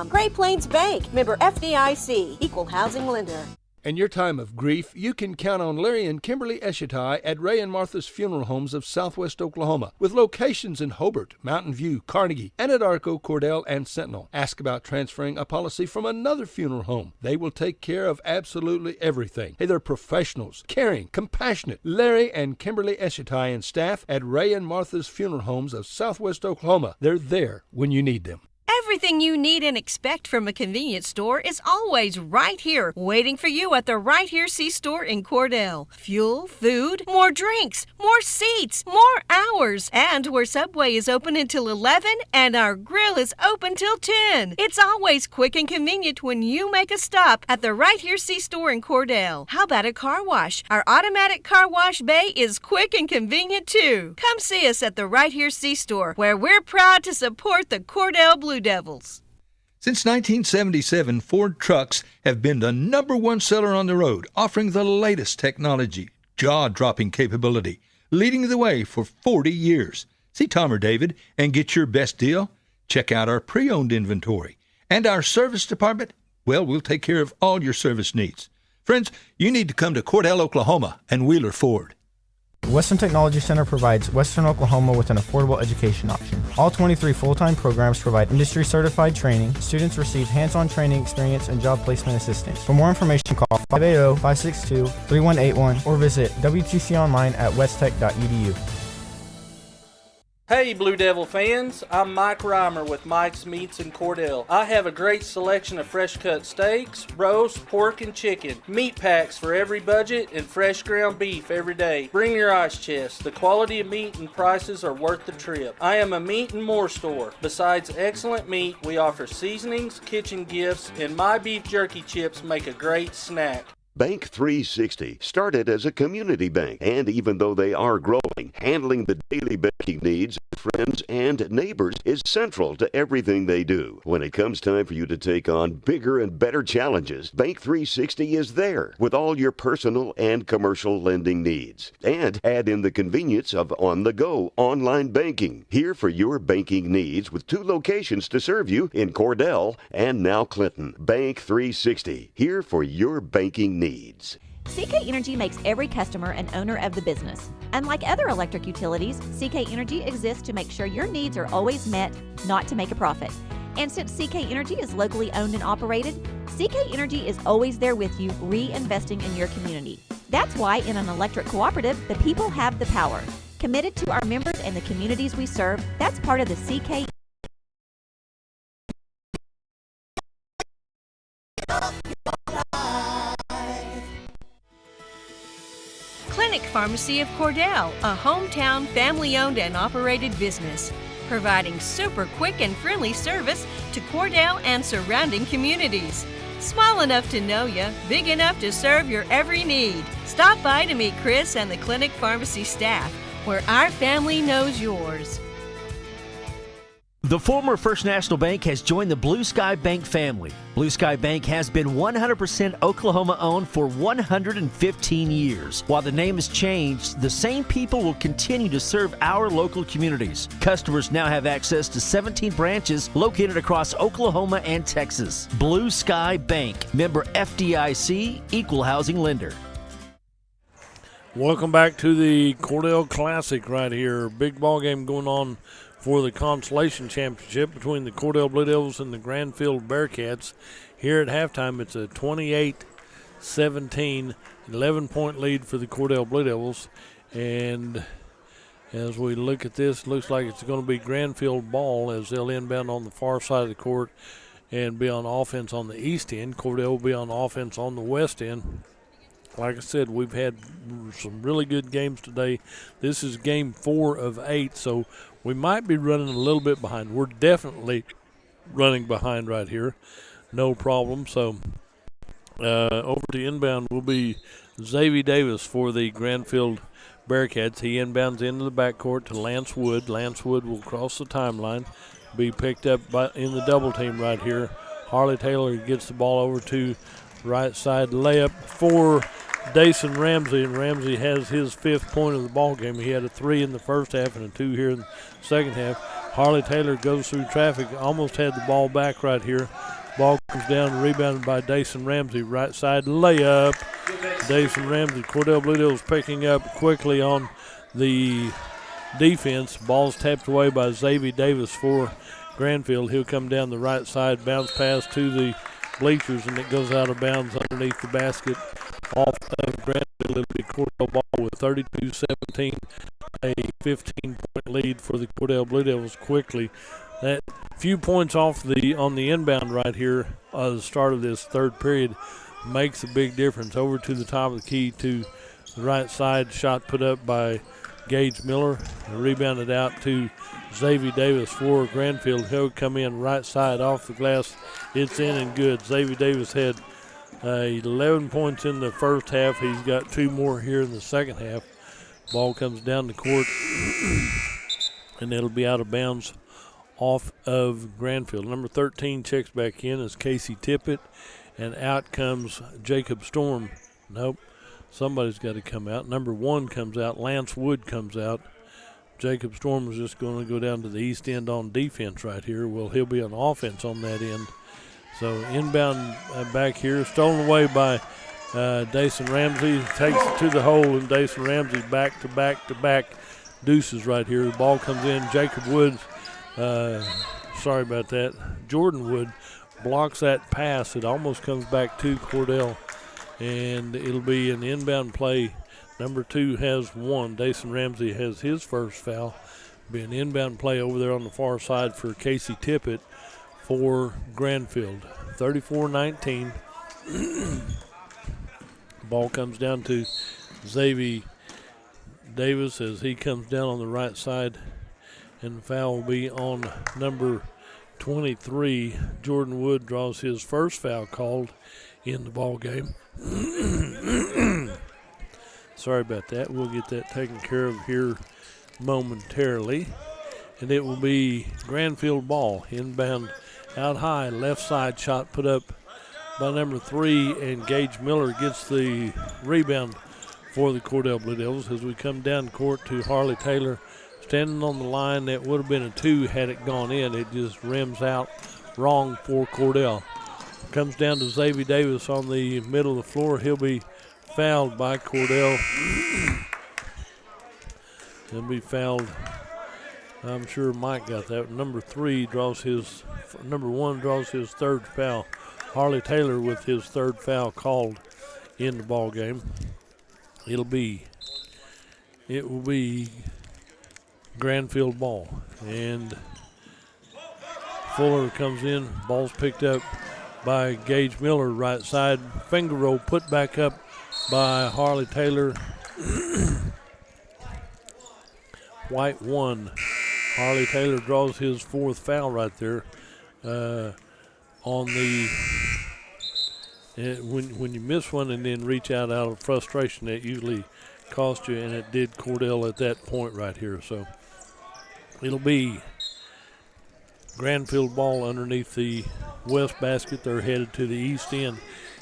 Great Plains Bank, member FDIC, equal housing lender.
In your time of grief, you can count on Larry and Kimberly Eshetai at Ray and Martha's Funeral Homes of Southwest Oklahoma, with locations in Hobart, Mountain View, Carnegie, Anadarko, Cordell, and Sentinel. Ask about transferring a policy from another funeral home. They will take care of absolutely everything. Hey, they're professionals, caring, compassionate. Larry and Kimberly Eshetai and staff at Ray and Martha's Funeral Homes of Southwest Oklahoma. They're there when you need them.
Everything you need and expect from a convenience store is always right here, waiting for you at the Right Here C-Store in Cordell. Fuel, food, more drinks, more seats, more hours, and where Subway is open until 11 and our grill is open till 10. It's always quick and convenient when you make a stop at the Right Here C-Store in Cordell. How about a car wash? Our automatic car wash bay is quick and convenient too. Come see us at the Right Here C-Store, where we're proud to support the Cordell Blue Devils.
Since 1977, Ford trucks have been the #1 seller on the road, offering the latest technology, jaw-dropping capability, leading the way for 40 years. See Tom or David and get your best deal? Check out our pre-owned inventory. And our service department, well, we'll take care of all your service needs. Friends, you need to come to Cordell, Oklahoma and Wheeler Ford.
Western Technology Center provides Western Oklahoma with an affordable education option. All 23 full-time programs provide industry-certified training. Students receive hands-on training experience and job placement assistance. For more information, call 580-562-3181 or visit WTC online at westtech.edu.
Hey Blue Devil fans, I'm Mike Reimer with Mike's Meats in Cordell. I have a great selection of fresh cut steaks, roast, pork, and chicken. Meat packs for every budget and fresh ground beef every day. Bring your ice chest. The quality of meat and prices are worth the trip. I am a meat and more store. Besides excellent meat, we offer seasonings, kitchen gifts, and my beef jerky chips make a great snack.
Bank 360 started as a community bank, and even though they are growing, handling the daily banking needs of friends and neighbors is central to everything they do. When it comes time for you to take on bigger and better challenges, Bank 360 is there with all your personal and commercial lending needs. And add in the convenience of on-the-go online banking. Here for your banking needs with 2 locations to serve you in Cordell and now Clinton. Bank 360, here for your banking needs.
CK Energy makes every customer an owner of the business. Unlike other electric utilities, CK Energy exists to make sure your needs are always met, not to make a profit. And since CK Energy is locally owned and operated, CK Energy is always there with you, reinvesting in your community. That's why in an electric cooperative, the people have the power. Committed to our members and the communities we serve, that's part of the CK.
Clinic Pharmacy of Cordell, a hometown family-owned and operated business, providing super quick and friendly service to Cordell and surrounding communities. Small enough to know you, big enough to serve your every need. Stop by to meet Chris and the Clinic Pharmacy staff, where our family knows yours.
The former First National Bank has joined the Blue Sky Bank family. Blue Sky Bank has been 100% Oklahoma owned for 115 years. While the name has changed, the same people will continue to serve our local communities. Customers now have access to 17 branches located across Oklahoma and Texas. Blue Sky Bank, member FDIC, equal housing lender.
Welcome back to the Cordell Classic right here. Big ball game going on for the Consolation Championship between the Cordell Blue Devils and the Grandfield Bearcats. Here at halftime, it's a 28-17, 11-point lead for the Cordell Blue Devils. And as we look at this, looks like it's going to be Grandfield ball as they'll inbound on the far side of the court and be on offense on the east end. Cordell will be on offense on the west end. Like I said, we've had some really good games today. This is game 4 of 8, so we might be running a little bit behind. We're definitely running behind right here. No problem. So over to inbound will be Xavier Davis for the Grandfield Bearcats. He inbounds into the backcourt to Lance Wood. Lance Wood will cross the timeline, be picked up in the double team right here. Harley Taylor gets the ball over to right side layup for Dason Ramsey, and Ramsey has his 5th point of the ball game. He had a 3 in the first half and a 2 here in the second half. Harley Taylor goes through traffic, almost had the ball back right here. Ball comes down, rebounded by Dason Ramsey, right side layup. Dason Ramsey, Cordell Blue Devils picking up quickly on the defense. Ball's tapped away by Xavier Davis for Grandfield. He'll come down the right side, bounce pass to the bleachers, and it goes out of bounds underneath the basket off of Grandfield. It'll be Cordell ball with 32-17, a 15-point lead for the Cordell Blue Devils quickly. That few points off on the inbound right here at the start of this third period makes a big difference. Over to the top of the key to the right side, shot put up by Gage Miller, rebounded out to Xavier Davis for Grandfield. He'll come in right side off the glass. It's in and good. Xavier Davis had 11 points in the first half. He's got 2 more here in the second half. Ball comes down the court, and it'll be out of bounds off of Grandfield. Number 13 checks back in as Casey Tippett, and out comes Jacob Storm. Nope, somebody's got to come out. Number 1 comes out. Lance Wood comes out. Jacob Storm is just going to go down to the east end on defense right here. Well, he'll be on offense on that end. So inbound back here, stolen away by Dason Ramsey takes it to the hole, and Dason Ramsey back to back deuces right here. The ball comes in. Jacob Woods, sorry about that. Jordan Wood blocks that pass. It almost comes back to Cordell, and it'll be an inbound play. Number 2 has 1. Dason Ramsey has his first foul. Be an inbound play over there on the far side for Casey Tippett for Grandfield. 34-19. Ball comes down to Xavier Davis as he comes down on the right side, and the foul will be on number 23. Jordan Wood draws his first foul called in the ball game. Sorry about that. We'll get that taken care of here momentarily. And it will be Grandfield ball. Inbound out high, left side shot put up by number 3, and Gage Miller gets the rebound for the Cordell Blue Devils as we come down court to Harley Taylor standing on the line. That would have been a 2 had it gone in. It just rims out wrong for Cordell. Comes down to Xavier Davis on the middle of the floor. He'll be fouled by Cordell. He'll be fouled. I'm sure Mike got that. Number 1 draws his third foul. Harley Taylor with his third foul called in the ball game. It will be Grandfield ball, and Fuller comes in. Ball's picked up by Gage Miller, right side. Finger roll put back up by Harley Taylor. White 1. Harley Taylor draws his 4th foul right there. When you miss one and then reach out of frustration, that usually costs you, and it did Cordell at that point right here. So it'll be Grandfield ball underneath the west basket. They're headed to the east end.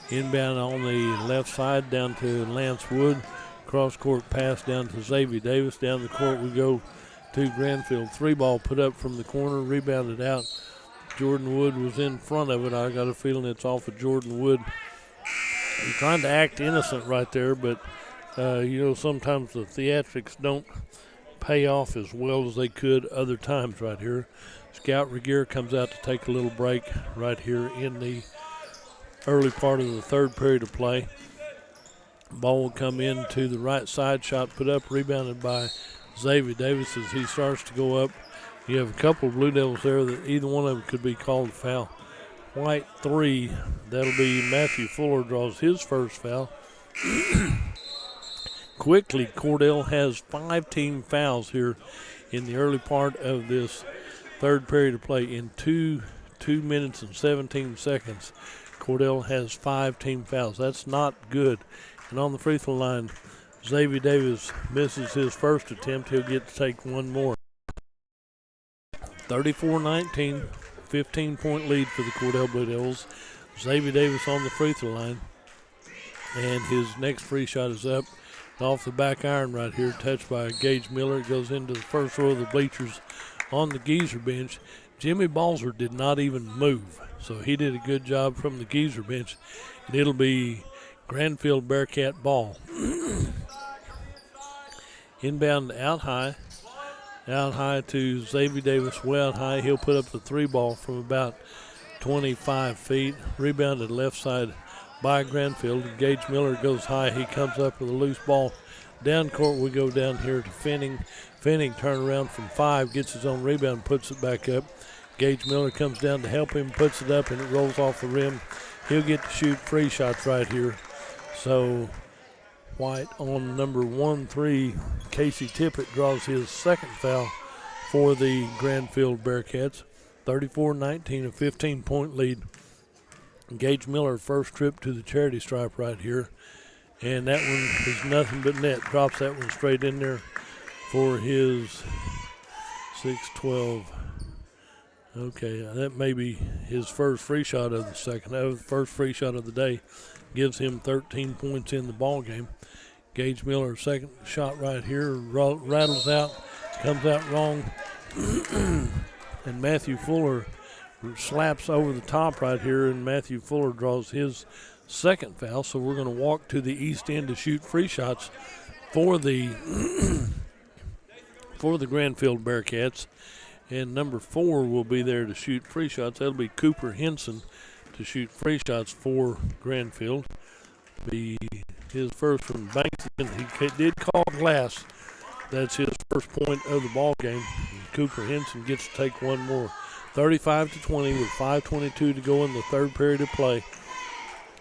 Inbound on the left side down to Lance Wood. Cross court pass down to Xavier Davis. Down the court we go to Grandfield. 3 ball put up from the corner, rebounded out. Jordan Wood was in front of it. I got a feeling it's off of Jordan Wood. He's trying to act innocent right there, but sometimes the theatrics don't pay off as well as they could other times right here. Scout Regier comes out to take a little break right here in the early part of the third period of play. Ball will come in to the right side. Shot put up, rebounded by Xavier Davis as he starts to go up. You have a couple of Blue Devils there that either one of them could be called a foul. White 3, that'll be Matthew Fuller draws his first foul. Quickly, Cordell has 5 team fouls here in the early part of this third period of play. In 2 minutes and 17 seconds, Cordell has 5 team fouls. That's not good. And on the free throw line, Xavier Davis misses his first attempt. He'll get to take one more. 34-19, 15-point lead for the Cordell Blue Devils. Xavier Davis on the free throw line. And his next free shot is up. Off the back iron right here, touched by Gage Miller. It goes into the first row of the bleachers on the Geezer bench. Jimmy Balzer did not even move, so he did a good job from the Geezer bench. And it'll be Grandfield Bearcat ball. Inbound out high to Xavier Davis, way out high. He'll put up the 3 ball from about 25 feet. Rebounded left side by Grandfield. Gage Miller goes high. He comes up with a loose ball. Down court we go down here to Fenning. Fenning turn around from 5, gets his own rebound, puts it back up. Gage Miller comes down to help him, puts it up, and it rolls off the rim. He'll get to shoot free shots right here. So White on number 1-3. Casey Tippett draws his second foul for the Grandfield Bearcats. 34-19, a 15-point lead. Gage Miller first trip to the charity stripe right here. And that one is nothing but net. Drops that one straight in there for his 6-12. Okay, that may be his first free shot of the first free shot of the day. Gives him 13 points in the ball game. Gage Miller, second shot right here, rattles out, comes out wrong. And Matthew Fuller slaps over the top right here, and Matthew Fuller draws his second foul. So we're going to walk to the east end to shoot free shots for the for the Grandfield Bearcats. And number 4 will be there to shoot free shots. That'll be Cooper Henson to shoot free shots for Grandfield. Be his first from Banks. He did call glass. That's his first point of the ball game. And Cooper Henson gets to take one more. 35-20 with 5:22 to go in the third period of play.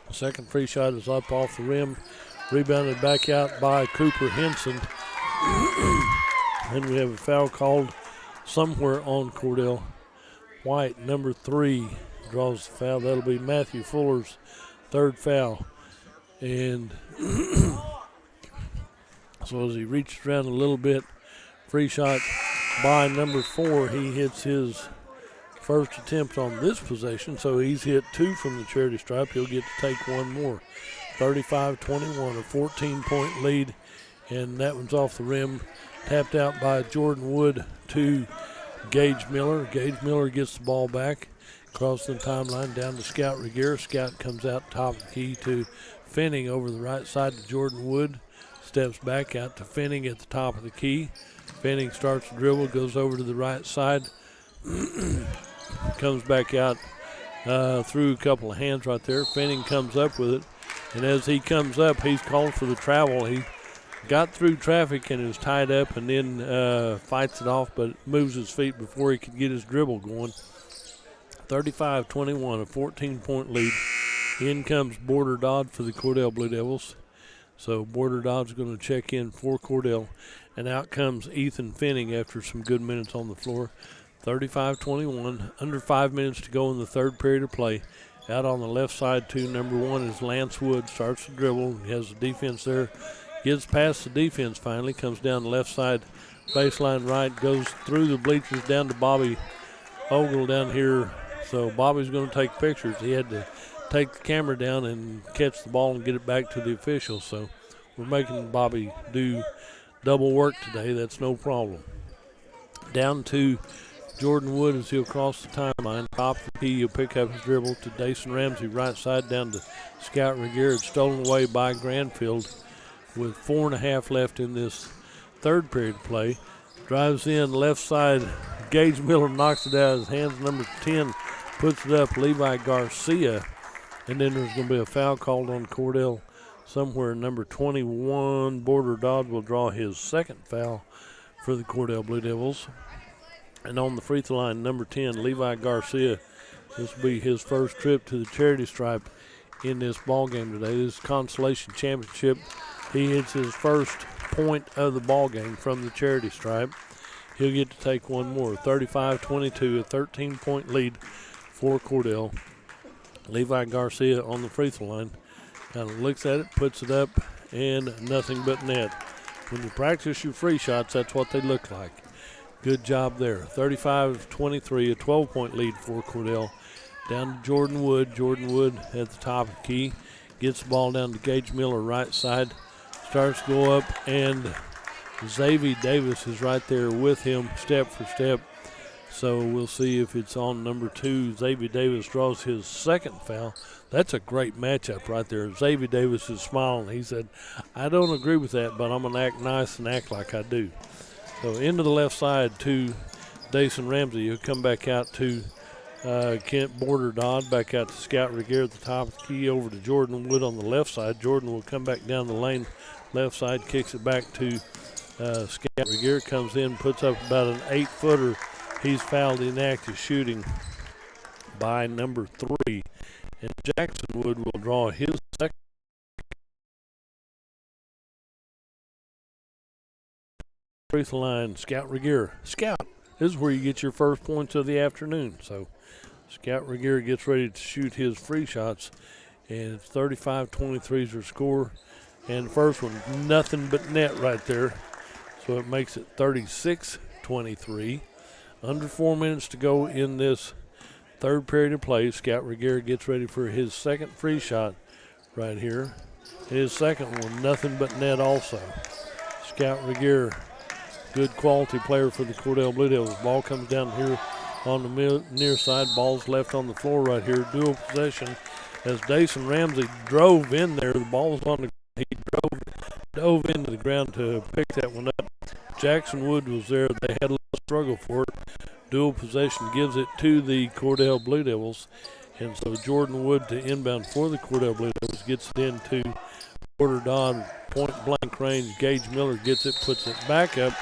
The second free shot is up off the rim. Rebounded back out by Cooper Henson. Then we have a foul called somewhere on Cordell. White, number 3, draws the foul. That'll be Matthew Fuller's third foul. And so as he reaches around a little bit, free shot by number 4. He hits his first attempt on this possession, so he's hit 2 from the charity stripe. He'll get to take one more. 35-21, a 14-point lead, and that one's off the rim. Tapped out by Jordan Wood to Gage Miller. Gage Miller gets the ball back, across the timeline down to Scout Regier. Scout comes out top of the key to Finning over the right side to Jordan Wood. Steps back out to Finning at the top of the key. Finning starts to dribble, goes over to the right side. Comes back out through a couple of hands right there. Finning comes up with it. And as he comes up, he's called for the travel. He got through traffic and is tied up and then fights it off, but moves his feet before he could get his dribble going. 35-21, a 14-point lead. In comes Border Dodd for the Cordell Blue Devils. So Border Dodd's going to check in for Cordell. And out comes Ethan Finning after some good minutes on the floor. 35-21, under 5 minutes to go in the third period of play. Out on the left side, too, number 1 is Lance Wood. Starts to dribble. He has the defense there. Gets past the defense finally. Comes down the left side, baseline right. Goes through the bleachers down to Bobby Ogle down here. So Bobby's going to take pictures. He had to take the camera down and catch the ball and get it back to the officials. So we're making Bobby do double work today. That's no problem. Down to Jordan Wood as he'll cross the timeline. Top of the key, he'll pick up his dribble to Dason Ramsey. Right side down to Scout Regier. It's stolen away by Grandfield with 4.5 left in this third period play. Drives in left side. Gage Miller knocks it out of his hands. Number 10 puts it up. Levi Garcia. And then there's going to be a foul called on Cordell somewhere. Number 21, Border Dodd, will draw his second foul for the Cordell Blue Devils. And on the free throw line, number 10, Levi Garcia. This will be his first trip to the charity stripe in this ball game today. This is consolation championship. He hits his first point of the ball game from the charity stripe. He'll get to take one more. 35-22, a 13-point lead for Cordell. Levi Garcia on the free throw line. Kind of looks at it, puts it up, and nothing but net. When you practice your free shots, that's what they look like. Good job there. 35-23, a 12-point lead for Cordell. Down to Jordan Wood. Jordan Wood at the top of the key. Gets the ball down to Gage Miller, right side. Starts to go up, and Xavier Davis is right there with him step for step. So we'll see if it's on number 2. Xavier Davis draws his second foul. That's a great matchup right there. Xavier Davis is smiling. He said, I don't agree with that, but I'm going to act nice and act like I do. So into the left side to Dason Ramsey. He'll come back out to Kent Border Dodd, back out to Scout Regier at the top of the key, over to Jordan Wood on the left side. Jordan will come back down the lane, left side, kicks it back to Scout Regier, comes in, puts up about an 8-footer. He's fouled inactive shooting by number 3. And Jackson Wood will draw his second. Free throw line, Scout Regier. Scout, this is where you get your first points of the afternoon. So Scout Regier gets ready to shoot his free shots. And it's 35-23 is their score. And the first one, nothing but net right there. So it makes it 36-23. Under 4 minutes to go in this third period of play. Scout Regier gets ready for his second free shot right here. His second one, nothing but net also. Scout Regier, good quality player for the Cordell Blue Devils. Ball comes down here on the near side. Ball's left on the floor right here. Dual possession. as Dason Ramsey drove in there. The ball was on the ground. He dove into the ground to pick that one up. Jackson Wood was there. They had a little struggle for it. Dual possession gives it to the Cordell Blue Devils. And so Jordan Wood to inbound for the Cordell Blue Devils, gets it into Porter Dodd, point blank range. Gage Miller gets it, puts it back up.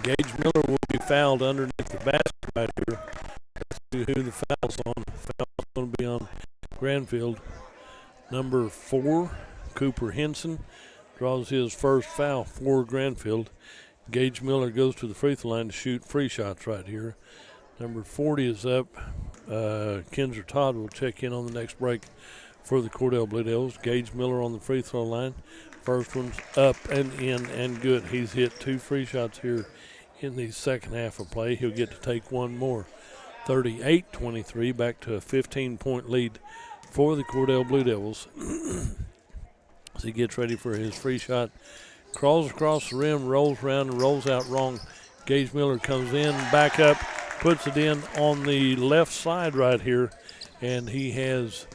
Gage Miller will be fouled underneath the basket right here. Let's see who the foul's on. The foul's going to be on Grandfield. Number 4, Cooper Henson, draws his first foul for Grandfield. Gage Miller goes to the free throw line to shoot free shots right here. Number 40 is up. Kinzer Todd will check in on the next break for the Cordell Blue Devils. Gage Miller on the free throw line. First one's up and in and good. He's hit 2 free shots here in the second half of play. He'll get to take one more. 38-23, back to a 15-point lead for the Cordell Blue Devils. As he gets ready for his free shot. Crawls across the rim, rolls around, and rolls out wrong. Gage Miller comes in, back up, puts it in on the left side right here, and he has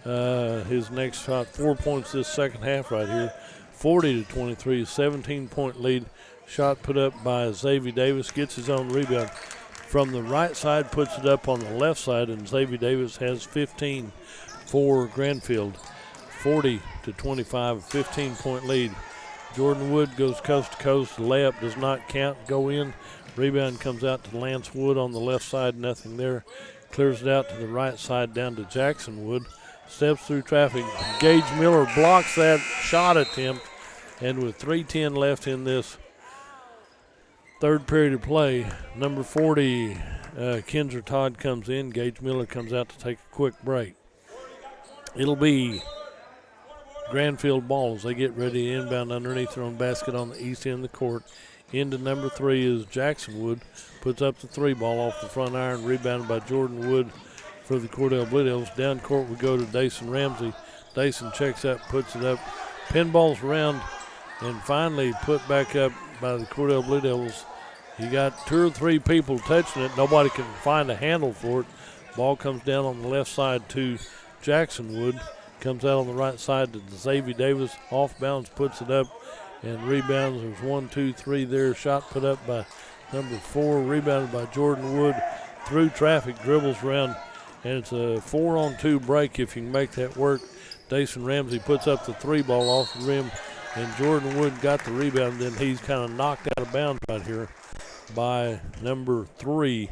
his next shot, 4 points this second half right here. 40-23, 17-point lead. Shot put up by Xavier Davis, gets his own rebound from the right side, puts it up on the left side, and Xavier Davis has 15 for Grandfield. 40-25, 15-point lead. Jordan Wood goes coast to coast. The layup does not count, go in. Rebound comes out to Lance Wood on the left side, nothing there. Clears it out to the right side down to Jackson Wood. Steps through traffic. Gage Miller blocks that shot attempt. And with 3:10 left in this third period of play, number 40, Kinzer Todd comes in. Gage Miller comes out to take a quick break. It'll be Grandfield ball as they get ready to inbound underneath their own basket on the east end of the court. Into number 3 is Jackson Wood. Puts up the 3 ball off the front iron, rebounded by Jordan Wood for the Cordell Blue Devils. Down court we go to Dason Ramsey. Dason checks up, puts it up, pinballs around, and finally put back up by the Cordell Blue Devils. You got 2 or 3 people touching it. Nobody can find a handle for it. Ball comes down on the left side to Jackson Wood. Comes out on the right side to Xavier Davis. Off bounds, puts it up and rebounds. There's 1, 2, 3 there. Shot put up by number 4. Rebounded by Jordan Wood. Through traffic, dribbles around. And it's a 4-on-2 break if you can make that work. Dason Ramsey puts up the 3 ball off the rim. And Jordan Wood got the rebound. Then he's kind of knocked out of bounds right here by number 3.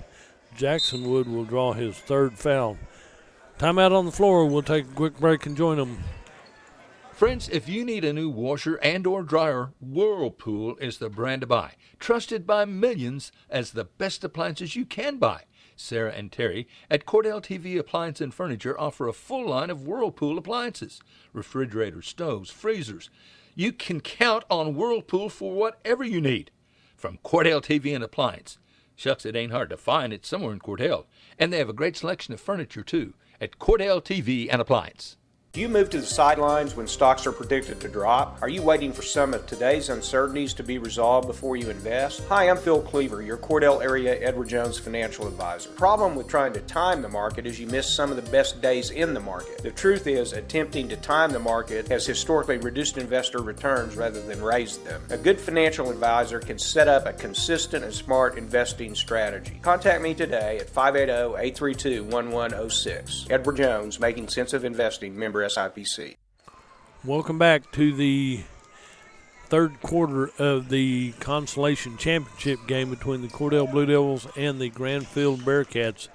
Jackson Wood will draw his 3rd foul. Timeout on the floor. We'll take a quick break and join them.
Friends, if you need a new washer and or dryer, Whirlpool is the brand to buy. Trusted by millions as the best appliances you can buy. Sarah and Terry at Cordell TV Appliance and Furniture offer a full line of Whirlpool appliances. Refrigerators, stoves, freezers. You can count on Whirlpool for whatever you need. From Cordell TV and Appliance. Shucks, it ain't hard to find. It's somewhere in Cordell. And they have a great selection of furniture, too, at Cordell TV and Appliance.
Do you move to the sidelines when stocks are predicted to drop? Are you waiting for some of today's uncertainties to be resolved before you invest? Hi, I'm Phil Cleaver, your Cordell area Edward Jones financial advisor. Problem with trying to time the market is you miss some of the best days in the market. The truth is, attempting to time the market has historically reduced investor returns rather than raised them. A good financial advisor can set up a consistent and smart investing strategy. Contact me today at 580-832-1106. Edward Jones, Making Sense of Investing, member SIPC.
Welcome back to the third quarter of the Consolation Championship game between the Cordell Blue Devils and the Grandfield Bearcats.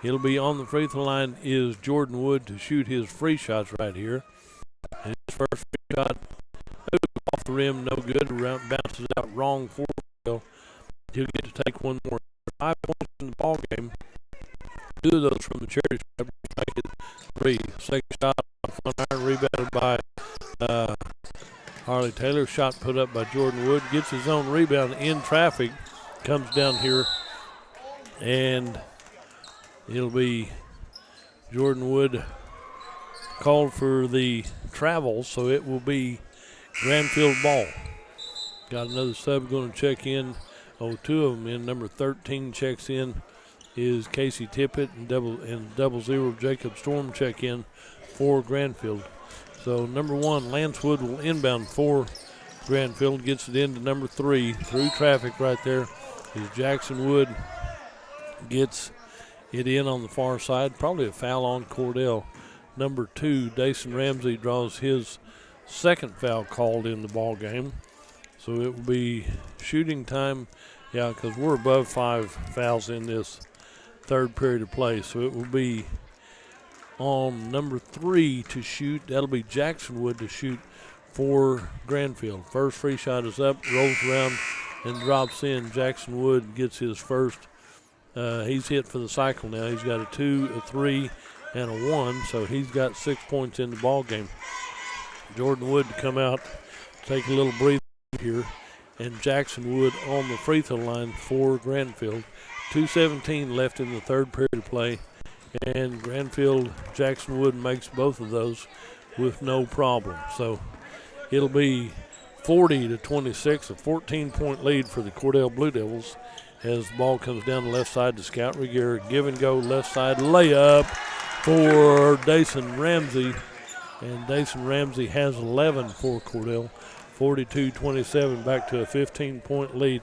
It'll be on the free throw line is Jordan Wood to shoot his free shots right here. And his first free shot off the rim, no good. Bounces out wrong for Cordell. He'll get to take one more. 5 points in the ball game. 2 of those from the charity stripe. Make it 3. Second shot off front iron, rebounded by Harley Taylor. Shot put up by Jordan Wood. Gets his own rebound in traffic. Comes down here. And it'll be Jordan Wood called for the travel, so it will be Grandfield ball. Got another sub going to check in. 2 of them in. Number 13 checks in is Casey Tippett, and double zero Jacob Storm check in for Grandfield. So number 1, Lance Wood will inbound for Grandfield, gets it into number 3 through traffic right there. As Jackson Wood gets it in on the far side, probably a foul on Cordell. Number 2, Dason Ramsey draws his second foul called in the ball game. So it will be shooting time, because we're above 5 fouls in this third period of play. So it will be on number 3 to shoot. That'll be Jackson Wood to shoot for Grandfield. First free shot is up, rolls around and drops in. Jackson Wood gets his first. He's hit for the cycle now. He's got a 2, a 3, and a 1, so he's got 6 points in the ball game. Jordan Wood to come out, take a little breather here, and Jackson Wood on the free throw line for Grandfield. 2:17 left in the third period of play, and Grandfield, Jackson Wood makes both of those with no problem. So it'll be 40-26, a 14-point lead for the Cordell Blue Devils as the ball comes down the left side to Scout Regier. Give and go left side layup for Dason Ramsey, and Dason Ramsey has 11 for Cordell. 42-27, back to a 15-point lead.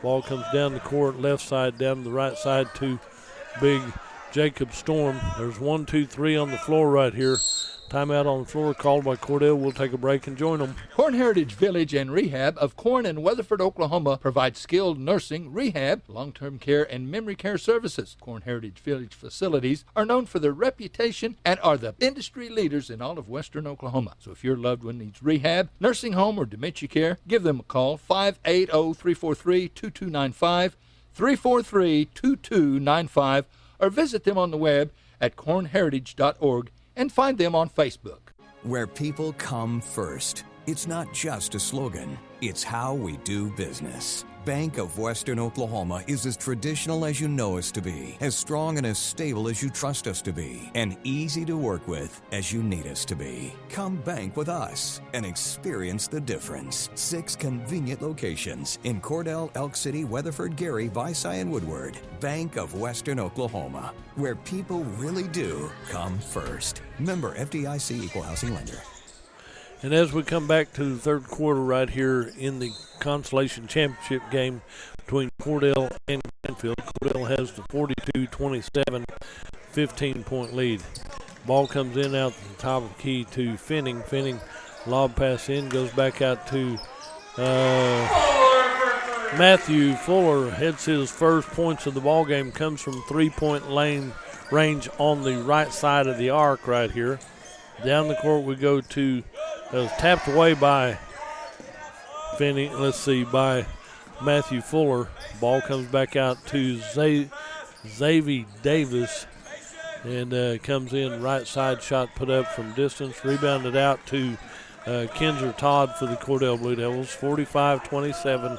Ball comes down the court, left side, down to the right side to big Jacob Storm. There's 1, 2, 3 on the floor right here. Timeout on the floor called by Cordell. We'll take a break and join them.
Corn Heritage Village and Rehab of Corn and Weatherford, Oklahoma provides skilled nursing, rehab, long-term care, and memory care services. Corn Heritage Village facilities are known for their reputation and are the industry leaders in all of western Oklahoma. So if your loved one needs rehab, nursing home, or dementia care, give them a call, 580-343-2295, 343-2295, or visit them on the web at cornheritage.org and find them on Facebook.
Where people come first. It's not just a slogan, it's how we do business. Bank of Western Oklahoma is as traditional as you know us to be, as strong and as stable as you trust us to be, and easy to work with as you need us to be. Come bank with us and experience the difference. 6 convenient locations in Cordell, Elk City, Weatherford, Gary, Visay, and Woodward. Bank of Western Oklahoma, where people really do come first. Member FDIC Equal Housing Lender.
And as we come back to the third quarter right here in the Consolation Championship game between Cordell and Grandfield, Cordell has the 42-27 15-point lead. Ball comes in out the top of the key to Finning. Finning lob pass in, goes back out to Matthew Fuller. Heads his first points of the ball game, comes from 3-point lane range on the right side of the arc right here. Down the court we go to, was tapped away by Finney, by Matthew Fuller. Ball comes back out to Xavier Davis, and comes in right side, shot put up from distance, rebounded out to Kinzer Todd for the Cordell Blue Devils. 45-27,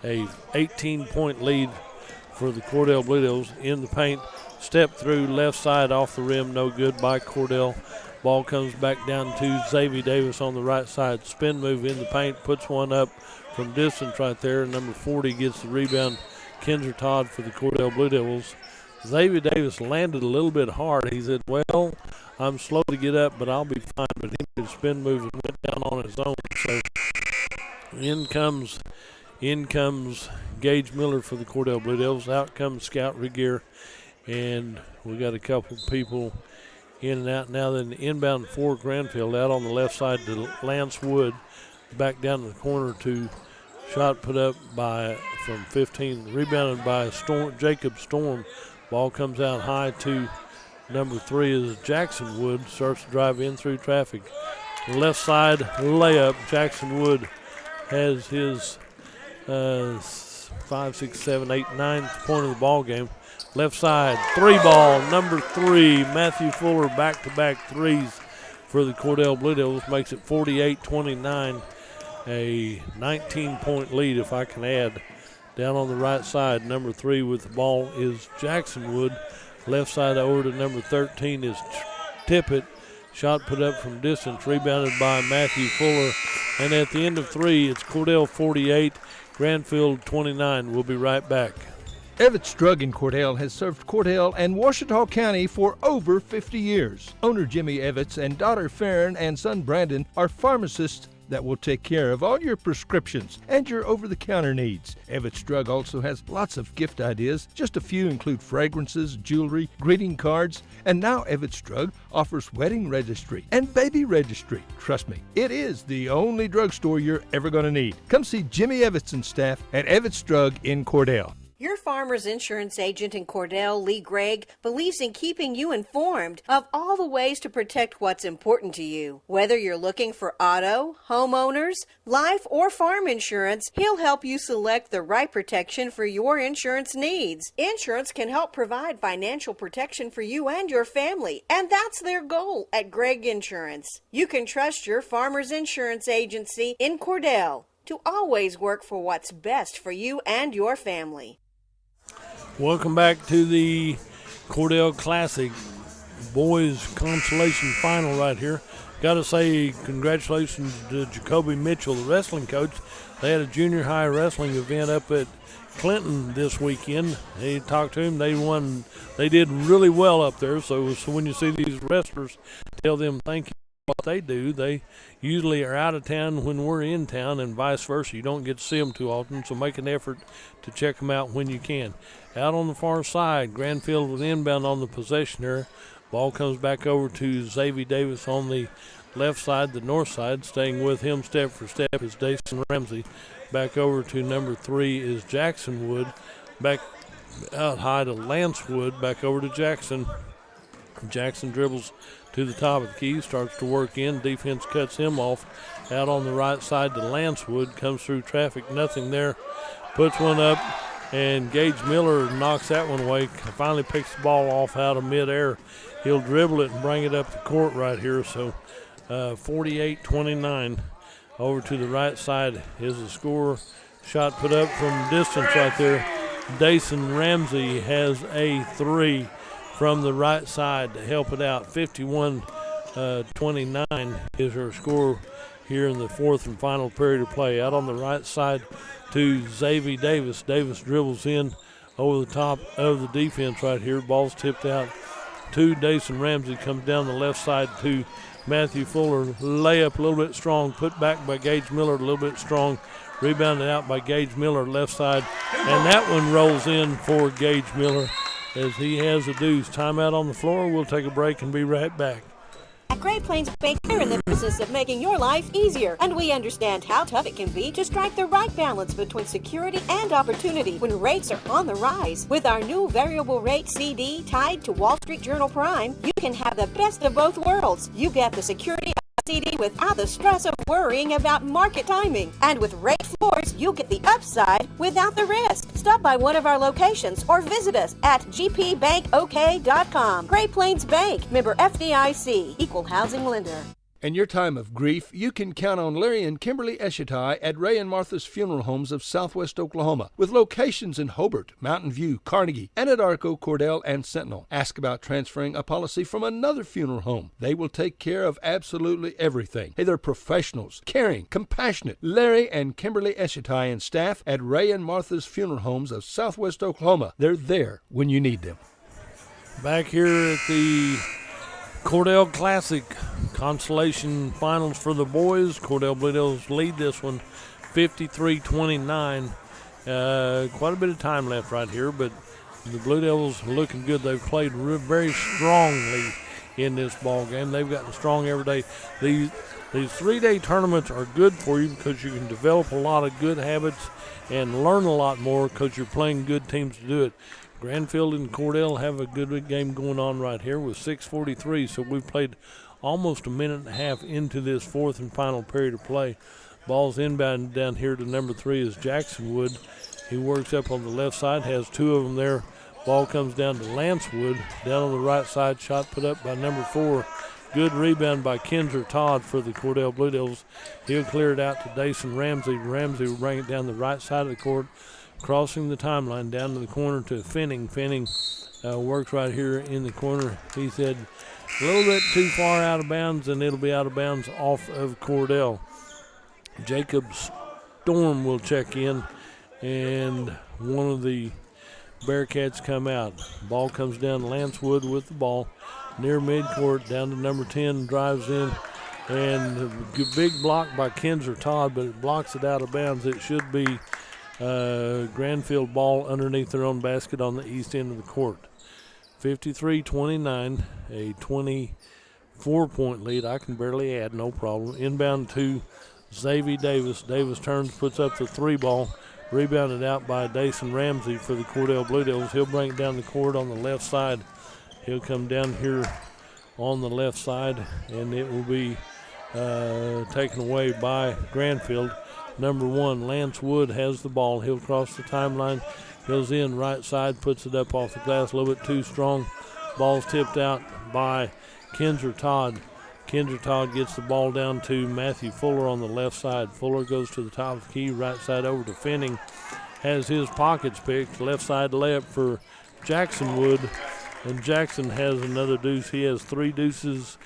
a 18-point lead for the Cordell Blue Devils. In the paint, step through left side off the rim, no good by Cordell. Ball comes back down to Xavier Davis on the right side. Spin move in the paint, puts one up from distance right there. Number 40 gets the rebound. Kinzer Todd for the Cordell Blue Devils. Xavier Davis landed a little bit hard. He said, well, I'm slow to get up, but I'll be fine. But he did a spin move and went down on his own. So in comes Gage Miller for the Cordell Blue Devils. Out comes Scout Regier. And we got a couple people in and out now. Then inbound for Grandfield, out on the left side to Lance Wood, back down to the corner to shot put up from 15, rebounded by Jacob Storm. Ball comes out high to number 3 is Jackson Wood, starts to drive in through traffic. Left side layup. Jackson Wood has his 5, 6, 7, 8, 9th point of the ball game. Left side, 3 ball, number 3, Matthew Fuller, back-to-back threes for the Cordell Blue Devils, makes it 48-29, a 19-point lead, if I can add. Down on the right side, number 3 with the ball is Jackson Wood. Left side over to number 13 is Tippett. Shot put up from distance, rebounded by Matthew Fuller. And at the end of 3, it's Cordell 48, Grandfield 29. We'll be right back.
Evetts Drug in Cordell has served Cordell and Washita County for over 50 years. Owner Jimmy Evetts and daughter Farron and son Brandon are pharmacists that will take care of all your prescriptions and your over-the-counter needs. Evetts Drug also has lots of gift ideas. Just a few include fragrances, jewelry, greeting cards, and now Evetts Drug offers wedding registry and baby registry. Trust me, it is the only drugstore you're ever going to need. Come see Jimmy Evetts and staff at Evetts Drug in Cordell.
Your Farmers Insurance agent in Cordell, Lee Gregg, believes in keeping you informed of all the ways to protect what's important to you. Whether you're looking for auto, homeowners, life, or farm insurance, he'll help you select the right protection for your insurance needs. Insurance can help provide financial protection for you and your family, and that's their goal at Gregg Insurance. You can trust your Farmers Insurance agency in Cordell to always work for what's best for you and your family.
Welcome back to the Cordell Classic Boys Consolation Final right here. Got to say congratulations to Jacoby Mitchell, the wrestling coach. They had a junior high wrestling event up at Clinton this weekend. He talked to him. They won. They did really well up there. So when you see these wrestlers, tell them thank you for what they do. They usually are out of town when we're in town and vice versa. You don't get to see them too often, so make an effort to check them out when you can. Out on the far side, Grandfield with inbound on the possession there. Ball comes back over to Xavier Davis on the left side, the north side. Staying with him step for step is Dason Ramsey. Back over to number 3 is Jackson Wood. Back out high to Lance Wood. Back over to Jackson. Jackson dribbles to the top of the key, starts to work in. Defense cuts him off. Out on the right side to Lance Wood. Comes through traffic, nothing there. Puts one up. And Gage Miller knocks that one away. Finally picks the ball off out of midair. He'll dribble it and bring it up the court right here. So 48-29. Over to the right side is the score. Shot put up from distance right there. Dason Ramsey has a 3 from the right side to help it out. 51-29 is her score here in the fourth and final period of play. Out on the right side to Xavier Davis. Davis dribbles in over the top of the defense right here. Ball's tipped out to Dason Ramsey. Comes down the left side to Matthew Fuller. Layup a little bit strong. Put back by Gage Miller a little bit strong. Rebounded out by Gage Miller left side. And that one rolls in for Gage Miller as he has a deuce. Timeout on the floor. We'll take a break and be right back.
At Great Plains Bank, we're in the business of making your life easier, and we understand how tough it can be to strike the right balance between security and opportunity when rates are on the rise. With our new variable rate CD tied to Wall Street Journal Prime, you can have the best of both worlds. You get the security of a CD without the stress of worrying about market timing. And with rate floors, you get the upside without the risk. Stop by one of our locations or visit us at gpbankok.com. Great Plains Bank, member FDIC, equal housing lender.
In your time of grief, you can count on Larry and Kimberly Eshitai at Ray and Martha's Funeral Homes of Southwest Oklahoma, with locations in Hobart, Mountain View, Carnegie, Anadarko, Cordell, and Sentinel. Ask about transferring a policy from another funeral home. They will take care of absolutely everything. Hey, they're professionals, caring, compassionate. Larry and Kimberly Eshitai and staff at Ray and Martha's Funeral Homes of Southwest Oklahoma. They're there when you need them.
Back here at the Cordell Classic Consolation Finals for the boys. Cordell Blue Devils lead this one 53-29. Quite a bit of time left right here, but the Blue Devils are looking good. They've played very strongly in this ball game. They've gotten strong every day. These 3-day tournaments are good for you because you can develop a lot of good habits and learn a lot more because you're playing good teams to do it. Grandfield and Cordell have a good game going on right here with 6:43, so we've played almost a minute and a half into this fourth and final period of play. Ball's inbound down here to number 3 is Jackson Wood. He works up on the left side, has 2 of them there. Ball comes down to Lance Wood. Down on the right side, shot put up by number 4. Good rebound by Kinzer Todd for the Cordell Blue Devils. He'll clear it out to Dason Ramsey. Ramsey will bring it down the right side of the court, crossing the timeline down to the corner to Finning. Finning works right here in the corner. He said a little bit too far out of bounds, and it'll be out of bounds off of Cordell. Jacob Storm will check in, and one of the Bearcats come out. Ball comes down to Lance Wood with the ball near midcourt, down to number 10, drives in, and a big block by Kinzer Todd, but it blocks it out of bounds. It should be Grandfield ball underneath their own basket on the east end of the court. 53-29, a 24-point lead. I can barely add, no problem. Inbound to Xavier Davis. Davis turns, puts up the three ball. Rebounded out by Dason Ramsey for the Cordell Blue Devils. He'll bring it down the court on the left side. He'll come down here on the left side, and it will be taken away by Grandfield. Number 1, Lance Wood has the ball. He'll cross the timeline, goes in right side, puts it up off the glass, a little bit too strong. Ball's tipped out by Kinzer Todd. Kinzer Todd gets the ball down to Matthew Fuller on the left side. Fuller goes to the top of the key, right side over to Finning. Has his pockets picked. Left side layup for Jackson Wood. And Jackson has another deuce. He has 3 deuces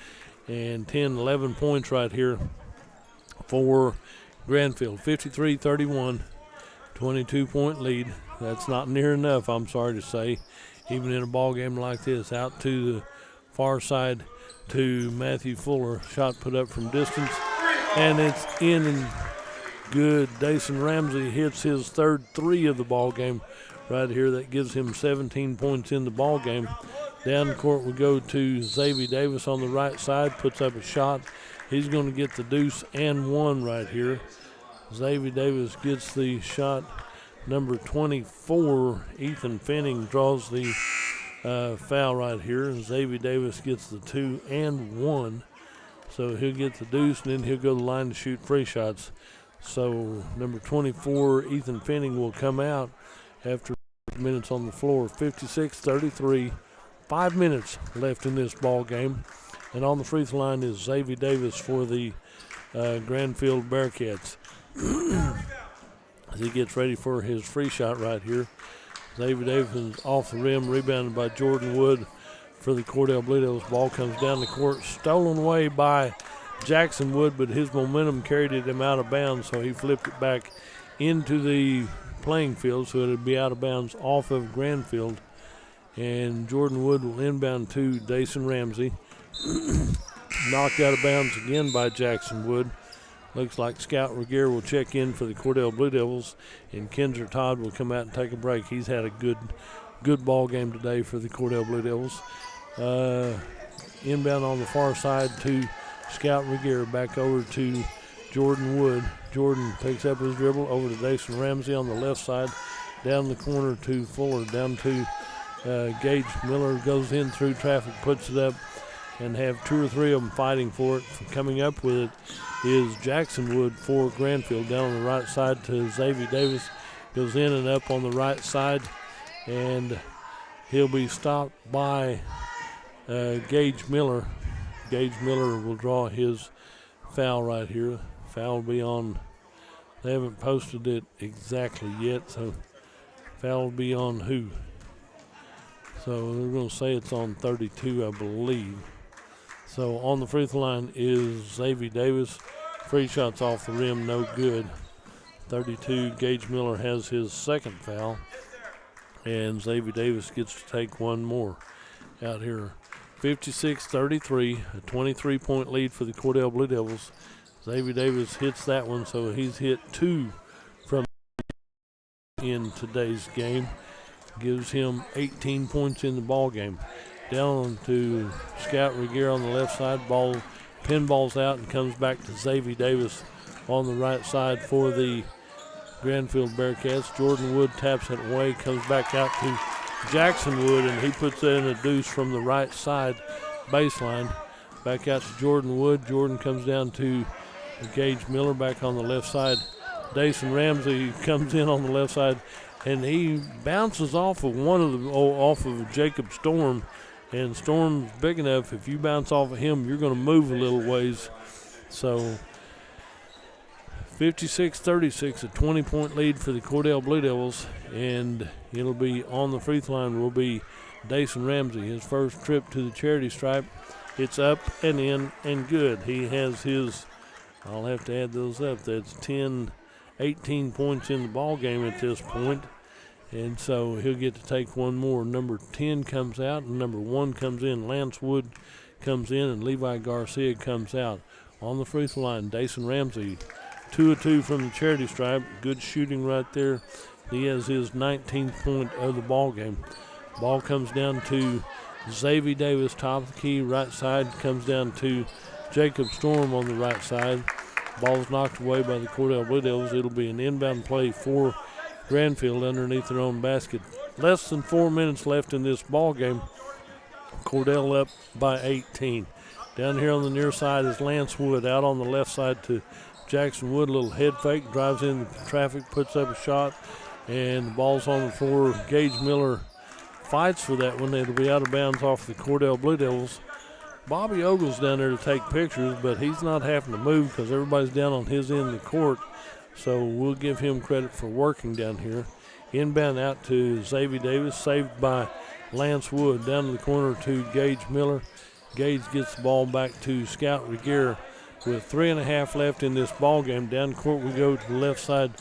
and 10, 11 points right here for Grandfield. 53-31, 22-point lead. That's not near enough, I'm sorry to say, even in a ball game like this. Out to the far side to Matthew Fuller. Shot put up from distance, and it's in and good. Dason Ramsey hits his third 3 of the ball game right here. That gives him 17 points in the ball game. Down the court we go to Xavier Davis on the right side, puts up a shot. He's going to get the deuce and 1 right here. Xavier Davis gets the shot. Number 24, Ethan Finning, draws the foul right here. Xavier Davis gets the 2 and 1. So he'll get the deuce, and then he'll go to the line to shoot free shots. So number 24, Ethan Finning, will come out after minutes on the floor. 56-33, 5 minutes left in this ball game. And on the free throw line is Xavier Davis for the Grandfield Bearcats. As he gets ready for his free shot right here. Xavier Davis is off the rim, rebounded by Jordan Wood for the Cordell Blue Devils. Ball comes down the court, stolen away by Jackson Wood, but his momentum carried him out of bounds, so he flipped it back into the playing field, so it would be out of bounds off of Grandfield. And Jordan Wood will inbound to Dason Ramsey. Knocked out of bounds again by Jackson Wood. Looks like Scout Regier will check in for the Cordell Blue Devils, and Kinzer Todd will come out and take a break. He's had a good ball game today for the Cordell Blue Devils. Inbound on the far side to Scout Regier, back over to Jordan Wood. Jordan picks up his dribble over to Dason Ramsey on the left side, down the corner to Fuller, down to Gage Miller, goes in through traffic, puts it up, and have 2 or 3 of them fighting for it. Coming up with it is Jackson Wood for Grandfield. Down on the right side to Xavier Davis, goes in and up on the right side, and he'll be stopped by Gage Miller. Gage Miller will draw his foul right here. Foul will be on, they haven't posted it exactly yet, so foul will be on who? So they're going to say it's on 32, I believe. So on the free throw line is Xavier Davis. Free shots off the rim, no good. 32, Gage Miller has his second foul. And Xavier Davis gets to take one more out here. 56-33, a 23-point lead for the Cordell Blue Devils. Xavier Davis hits that one, so he's hit 2 from in today's game. Gives him 18 points in the ball game. Down to Scout Regier on the left side. Ball pinballs out and comes back to Xavier Davis on the right side for the Grandfield Bearcats. Jordan Wood taps it away, comes back out to Jackson Wood, and he puts in a deuce from the right side baseline. Back out to Jordan Wood. Jordan comes down to Gage Miller back on the left side. Dason Ramsey comes in on the left side, and he bounces off of Jacob Storm. And Storm's big enough, if you bounce off of him, you're going to move a little ways. So 56-36, a 20-point lead for the Cordell Blue Devils. And it'll be on the free throw line will be Dason Ramsey. His first trip to the charity stripe. It's up and in and good. He has his, I'll have to add those up. That's 18 points in the ball game at this point. And so he'll get to take one more. Number 10 comes out, and number 1 comes in. Lance Wood comes in, and Levi Garcia comes out. On the free throw line, Dason Ramsey, 2 of 2 from the charity stripe. Good shooting right there. He has his 19th point of the ball game. Ball comes down to Xavier Davis, top of the key, right side. Comes down to Jacob Storm on the right side. Ball's knocked away by the Cordell Blue Devils. It'll be an inbound play for Grandfield underneath their own basket. Less than 4 minutes left in this ball game. Cordell up by 18. Down here on the near side is Lance Wood. Out on the left side to Jackson Wood. Little head fake, drives into traffic, puts up a shot, and the ball's on the floor. Gage Miller fights for that one. It'll be out of bounds off the Cordell Blue Devils. Bobby Ogle's down there to take pictures, but he's not having to move because everybody's down on his end of the court. So we'll give him credit for working down here. Inbound out to Xavier Davis, saved by Lance Wood. Down to the corner to Gage Miller. Gage gets the ball back to Scout Regier with 3.5 left in this ball game. Down court we go to the left side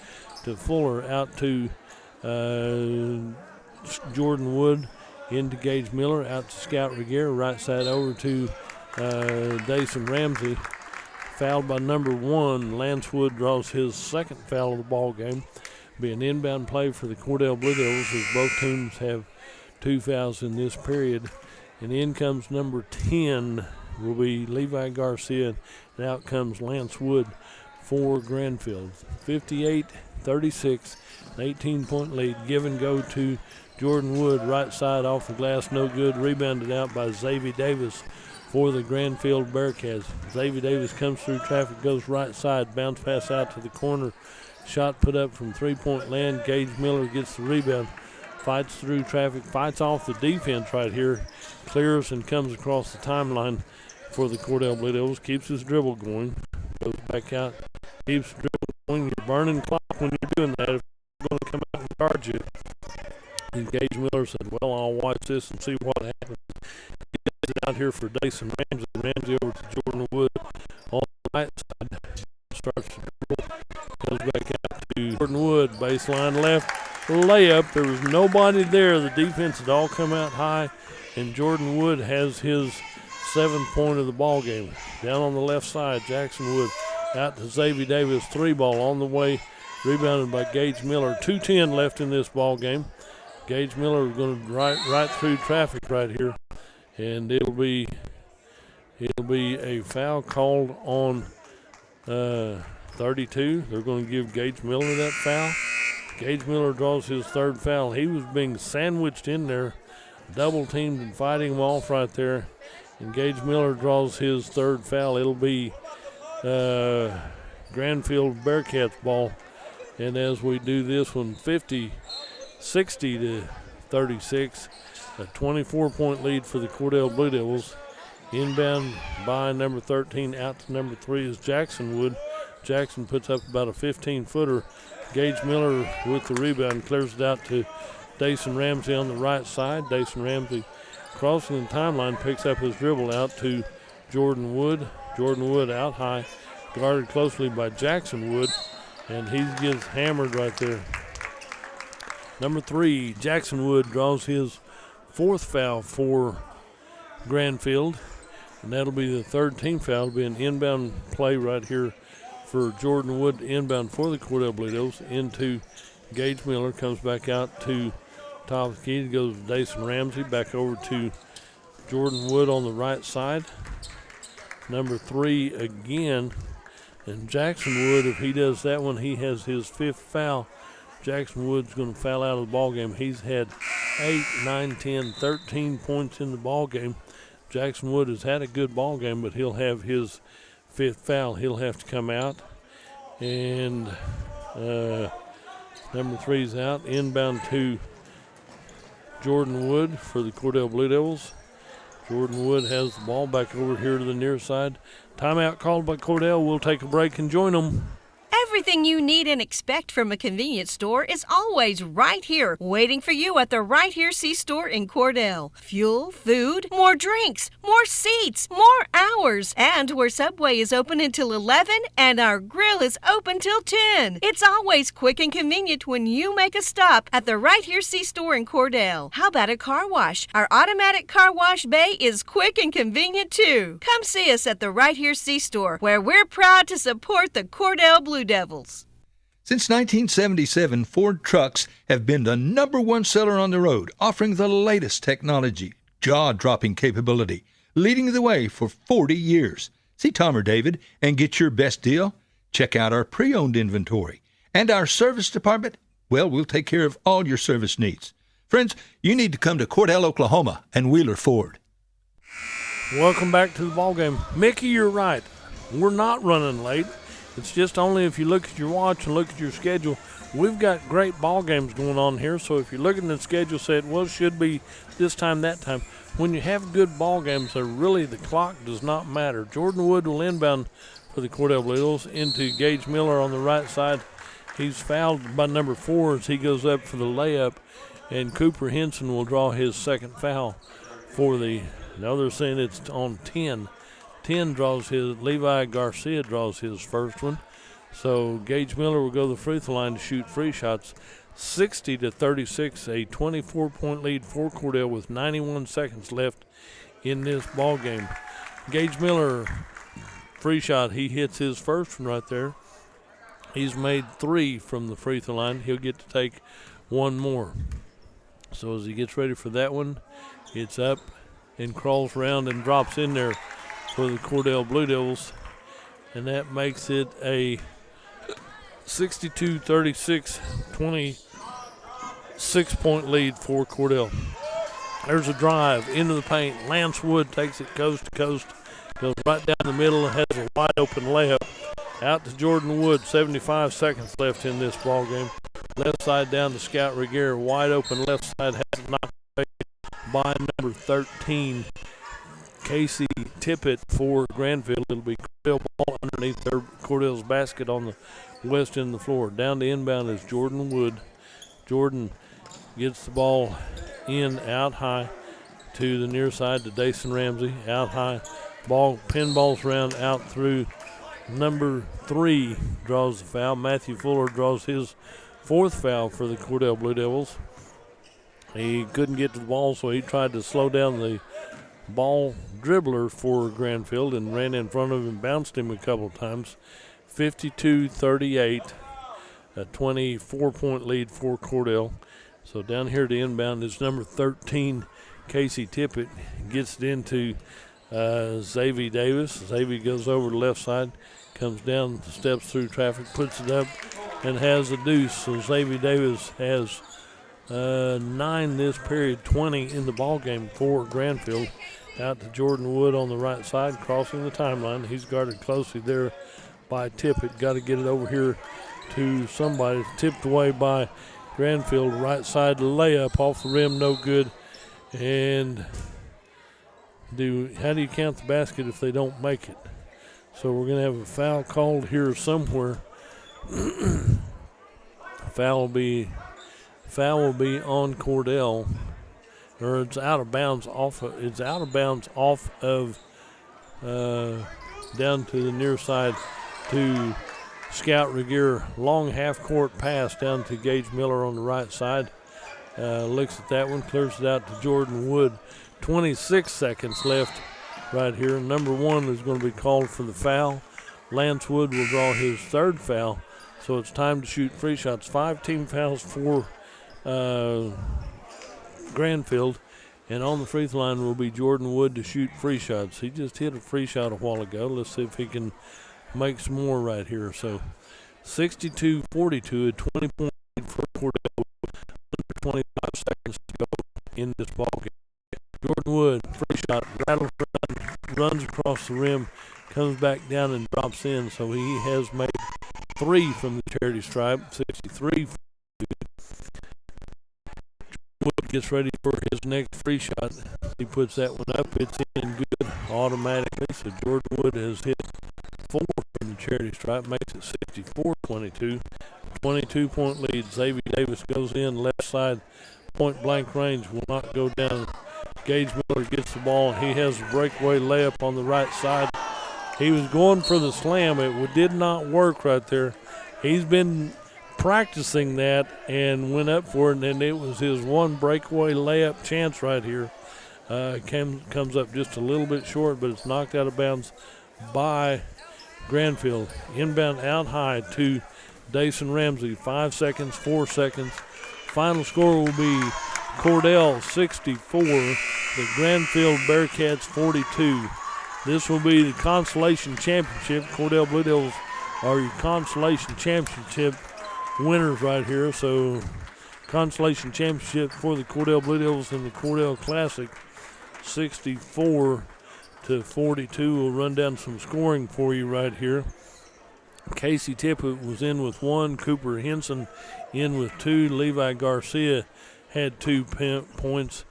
to Fuller, out to Jordan Wood, into Gage Miller, out to Scout Regier, right side over to Dason Ramsey. Fouled by number 1. Lance Wood draws his second foul of the ball game. Be an inbound play for the Cordell Blue Devils as both teams have 2 fouls in this period. And in comes number 10, will be Levi Garcia, and out comes Lance Wood for Grandfield. 58-36, an 18-point lead. Give and go to Jordan Wood, right side off the glass, no good. Rebounded out by Xavier Davis for the Grandfield Bearcats. Xavier Davis comes through traffic, goes right side, bounce pass out to the corner. Shot put up from three-point land. Gage Miller gets the rebound, fights through traffic, fights off the defense right here, clears and comes across the timeline for the Cordell Blue Devils, keeps his dribble going, goes back out, keeps the dribble going. You're burning clock when you're doing that if you're going to come out and guard you. And Gage Miller said, well, I'll watch this and see what happens. He gets it out here for Dason Ramsey. Ramsey over to Jordan Wood on the right side. Starts to dribble, goes back out to Jordan Wood, baseline left, layup. There was nobody there. The defense had all come out high, and Jordan Wood has his 7th point of the ball game. Down on the left side, Jackson Wood out to Xavier Davis, 3-ball on the way, rebounded by Gage Miller. 2:10 left in this ball game. Gage Miller is going to right through traffic right here, and it'll be a foul called on 32. They're going to give Gage Miller that foul. Gage Miller draws his 3rd foul. He was being sandwiched in there, double teamed and fighting him off right there. And Gage Miller draws his 3rd foul. It'll be Grandfield Bearcats ball. And as we do this one, 60-36, a 24-point lead for the Cordell Blue Devils. Inbound by number 13, out to number 3 is Jackson Wood. Jackson puts up about a 15-footer. Gage Miller with the rebound, clears it out to Dason Ramsey on the right side. Dason Ramsey crossing the timeline, picks up his dribble out to Jordan Wood. Jordan Wood out high, guarded closely by Jackson Wood, and he gets hammered right there. Number 3, Jackson Wood draws his 4th foul for Grandfield, and that'll be the 3rd team foul. It'll be an inbound play right here for Jordan Wood, inbound for the Cordell Blue Devils into Gage Miller. Comes back out to top of the key, goes to Dason Ramsey, back over to Jordan Wood on the right side. Number 3 again, and Jackson Wood, if he does that one, he has his 5th foul. Jackson Wood's going to foul out of the ball game. He's had 8, 9, 10, 13 points in the ball game. Jackson Wood has had a good ball game, but he'll have his 5th foul. He'll have to come out. And number 3's out. Inbound to Jordan Wood for the Cordell Blue Devils. Jordan Wood has the ball back over here to the near side. Timeout called by Cordell. We'll take a break and join them.
Everything Everything you need and expect from a convenience store is always right here, waiting for you at the Right Here C-Store in Cordell. Fuel, food, more drinks, more seats, more hours, and where Subway is open until 11 and our grill is open till 10. It's always quick and convenient when you make a stop at the Right Here C-Store in Cordell. How about a car wash? Our automatic car wash bay is quick and convenient too. Come see us at the Right Here C-Store, where we're proud to support the Cordell Blue Devils.
Since 1977, Ford trucks have been the #1 seller on the road, offering the latest technology, jaw-dropping capability, leading the way for 40 years. See Tom or David and get your best deal. Check out our pre-owned inventory. And our service department, well, we'll take care of all your service needs. Friends, you need to come to Cordell, Oklahoma and Wheeler Ford.
Welcome back to the ball game. Mickey, you're right. We're not running late. It's just only if you look at your watch and look at your schedule. We've got great ball games going on here, so if you're looking at the schedule, say, well, it should be this time, that time. When you have good ball games, really the clock does not matter. Jordan Wood will inbound for the Cordell Blue Devils into Gage Miller on the right side. He's fouled by number 4 as he goes up for the layup, and Cooper Henson will draw his second foul for the, now they're saying it's on 10. 10 draws his, Levi Garcia draws his first one. So Gage Miller will go to the free throw line to shoot free shots. 60-36, a 24-point lead for Cordell with 91 seconds left in this ball game. Gage Miller, free shot, he hits his first one right there. He's made 3 from the free throw line. He'll get to take one more. So as he gets ready for that one, it's up and crawls around and drops in there for the Cordell Blue Devils. And that makes it a 62-36, 26-point lead for Cordell. There's a drive into the paint. Lance Wood takes it coast to coast, goes right down the middle and has a wide open layup. Out to Jordan Wood, 75 seconds left in this ball game. Left side down to Scout Regier, wide open left side, has it knocked away by number 13, Casey Tippett for Grandfield. It'll be Cordell ball underneath their Cordell's basket on the west end of the floor. Down to inbound is Jordan Wood. Jordan gets the ball in out high to the near side to Dason Ramsey. Out high, ball pinballs around out through number 3, draws the foul. Matthew Fuller draws his 4th foul for the Cordell Blue Devils. He couldn't get to the ball, so he tried to slow down the ball dribbler for Grandfield and ran in front of him, bounced him a couple of times. 52-38, a 24-point lead for Cordell. So down here to inbound is number 13, Casey Tippett. Gets it into Xavier Davis. Xavier goes over the left side, comes down, steps through traffic, puts it up, and has a deuce. So Xavier Davis has 9 this period, 20 in the ball game for Grandfield. Out to Jordan Wood on the right side, crossing the timeline. He's guarded closely there by Tippett. Got to get it over here to somebody. Tipped away by Grandfield. Right side layup off the rim, no good. And how do you count the basket if they don't make it? So we're going to have a foul called here somewhere. Foul will be on Cordell, or it's out of bounds off of down to the near side to Scout Regier. Long half court pass down to Gage Miller on the right side. Looks at that one, clears it out to Jordan Wood. 26 seconds left right here. Number 1 is going to be called for the foul. Lance Wood will draw his 3rd foul. So it's time to shoot free shots. 5 team fouls for Grandfield. And on the free throw line will be Jordan Wood to shoot free shots. He just hit a free shot a while ago. Let's see if he can make some more right here. So 62-42, a 20-point lead for Cordell. Under 25 seconds to go in this ball game. Jordan Wood, free shot, rattles around, runs across the rim, comes back down and drops in. So he has made 3 from the charity stripe, 63. Wood gets ready for his next free shot. He puts that one up. It's in good automatically. So Jordan Wood has hit 4 from the charity stripe, makes it 64-22. 22-point lead. Xavier Davis goes in, left side, point blank range, will not go down. Gage Miller gets the ball. He has a breakaway layup on the right side. He was going for the slam. It did not work right there. He's been practicing that and went up for it, and it was his one breakaway layup chance right here. Comes up just a little bit short, but it's knocked out of bounds by Grandfield. Inbound out high to Dason Ramsey. 5 seconds, 4 seconds. Final score will be Cordell 64, the Grandfield Bearcats 42. This will be the consolation championship. Cordell Blue Devils are your consolation championship winners right here. So consolation championship for the Cordell Blue Devils in the Cordell Classic, 64-42. We'll run down some scoring for you right here. Casey Tippett was in with 1. Cooper Henson in with 2. Levi Garcia had 2 points.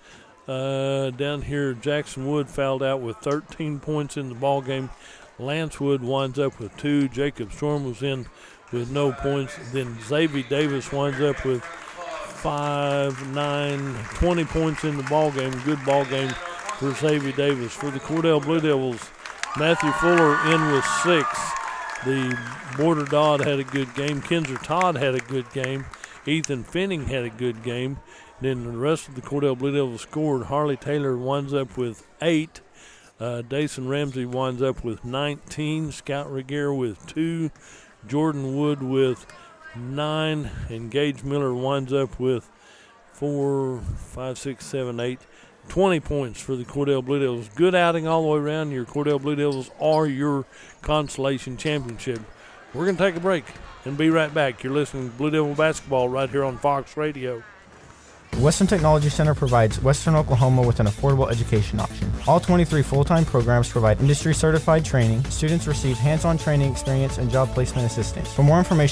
Down here, Jackson Wood fouled out with 13 points in the ball game. Lance Wood winds up with 2. Jacob Storm was in with no points. Then Xavier Davis winds up with 5, 9, 20 points in the ball game. Good ball game for Xavier Davis. For the Cordell Blue Devils, Matthew Fuller in with 6. The Border Dodd had a good game. Kinzer Todd had a good game. Ethan Finning had a good game. Then the rest of the Cordell Blue Devils scored. Harley Taylor winds up with 8. Dason Ramsey winds up with 19. Scout Regier with 2. Jordan Wood with 9. And Gage Miller winds up with 4, 5, 6, 7, 8. 20 points for the Cordell Blue Devils. Good outing all the way around. Your Cordell Blue Devils are your consolation championship. We're going to take a break and be right back. You're listening to Blue Devil Basketball right here on Fox Radio.
The Western Technology Center provides Western Oklahoma with an affordable education option. All 23 full-time programs provide industry-certified training. Students receive hands-on training experience and job placement assistance. For more information,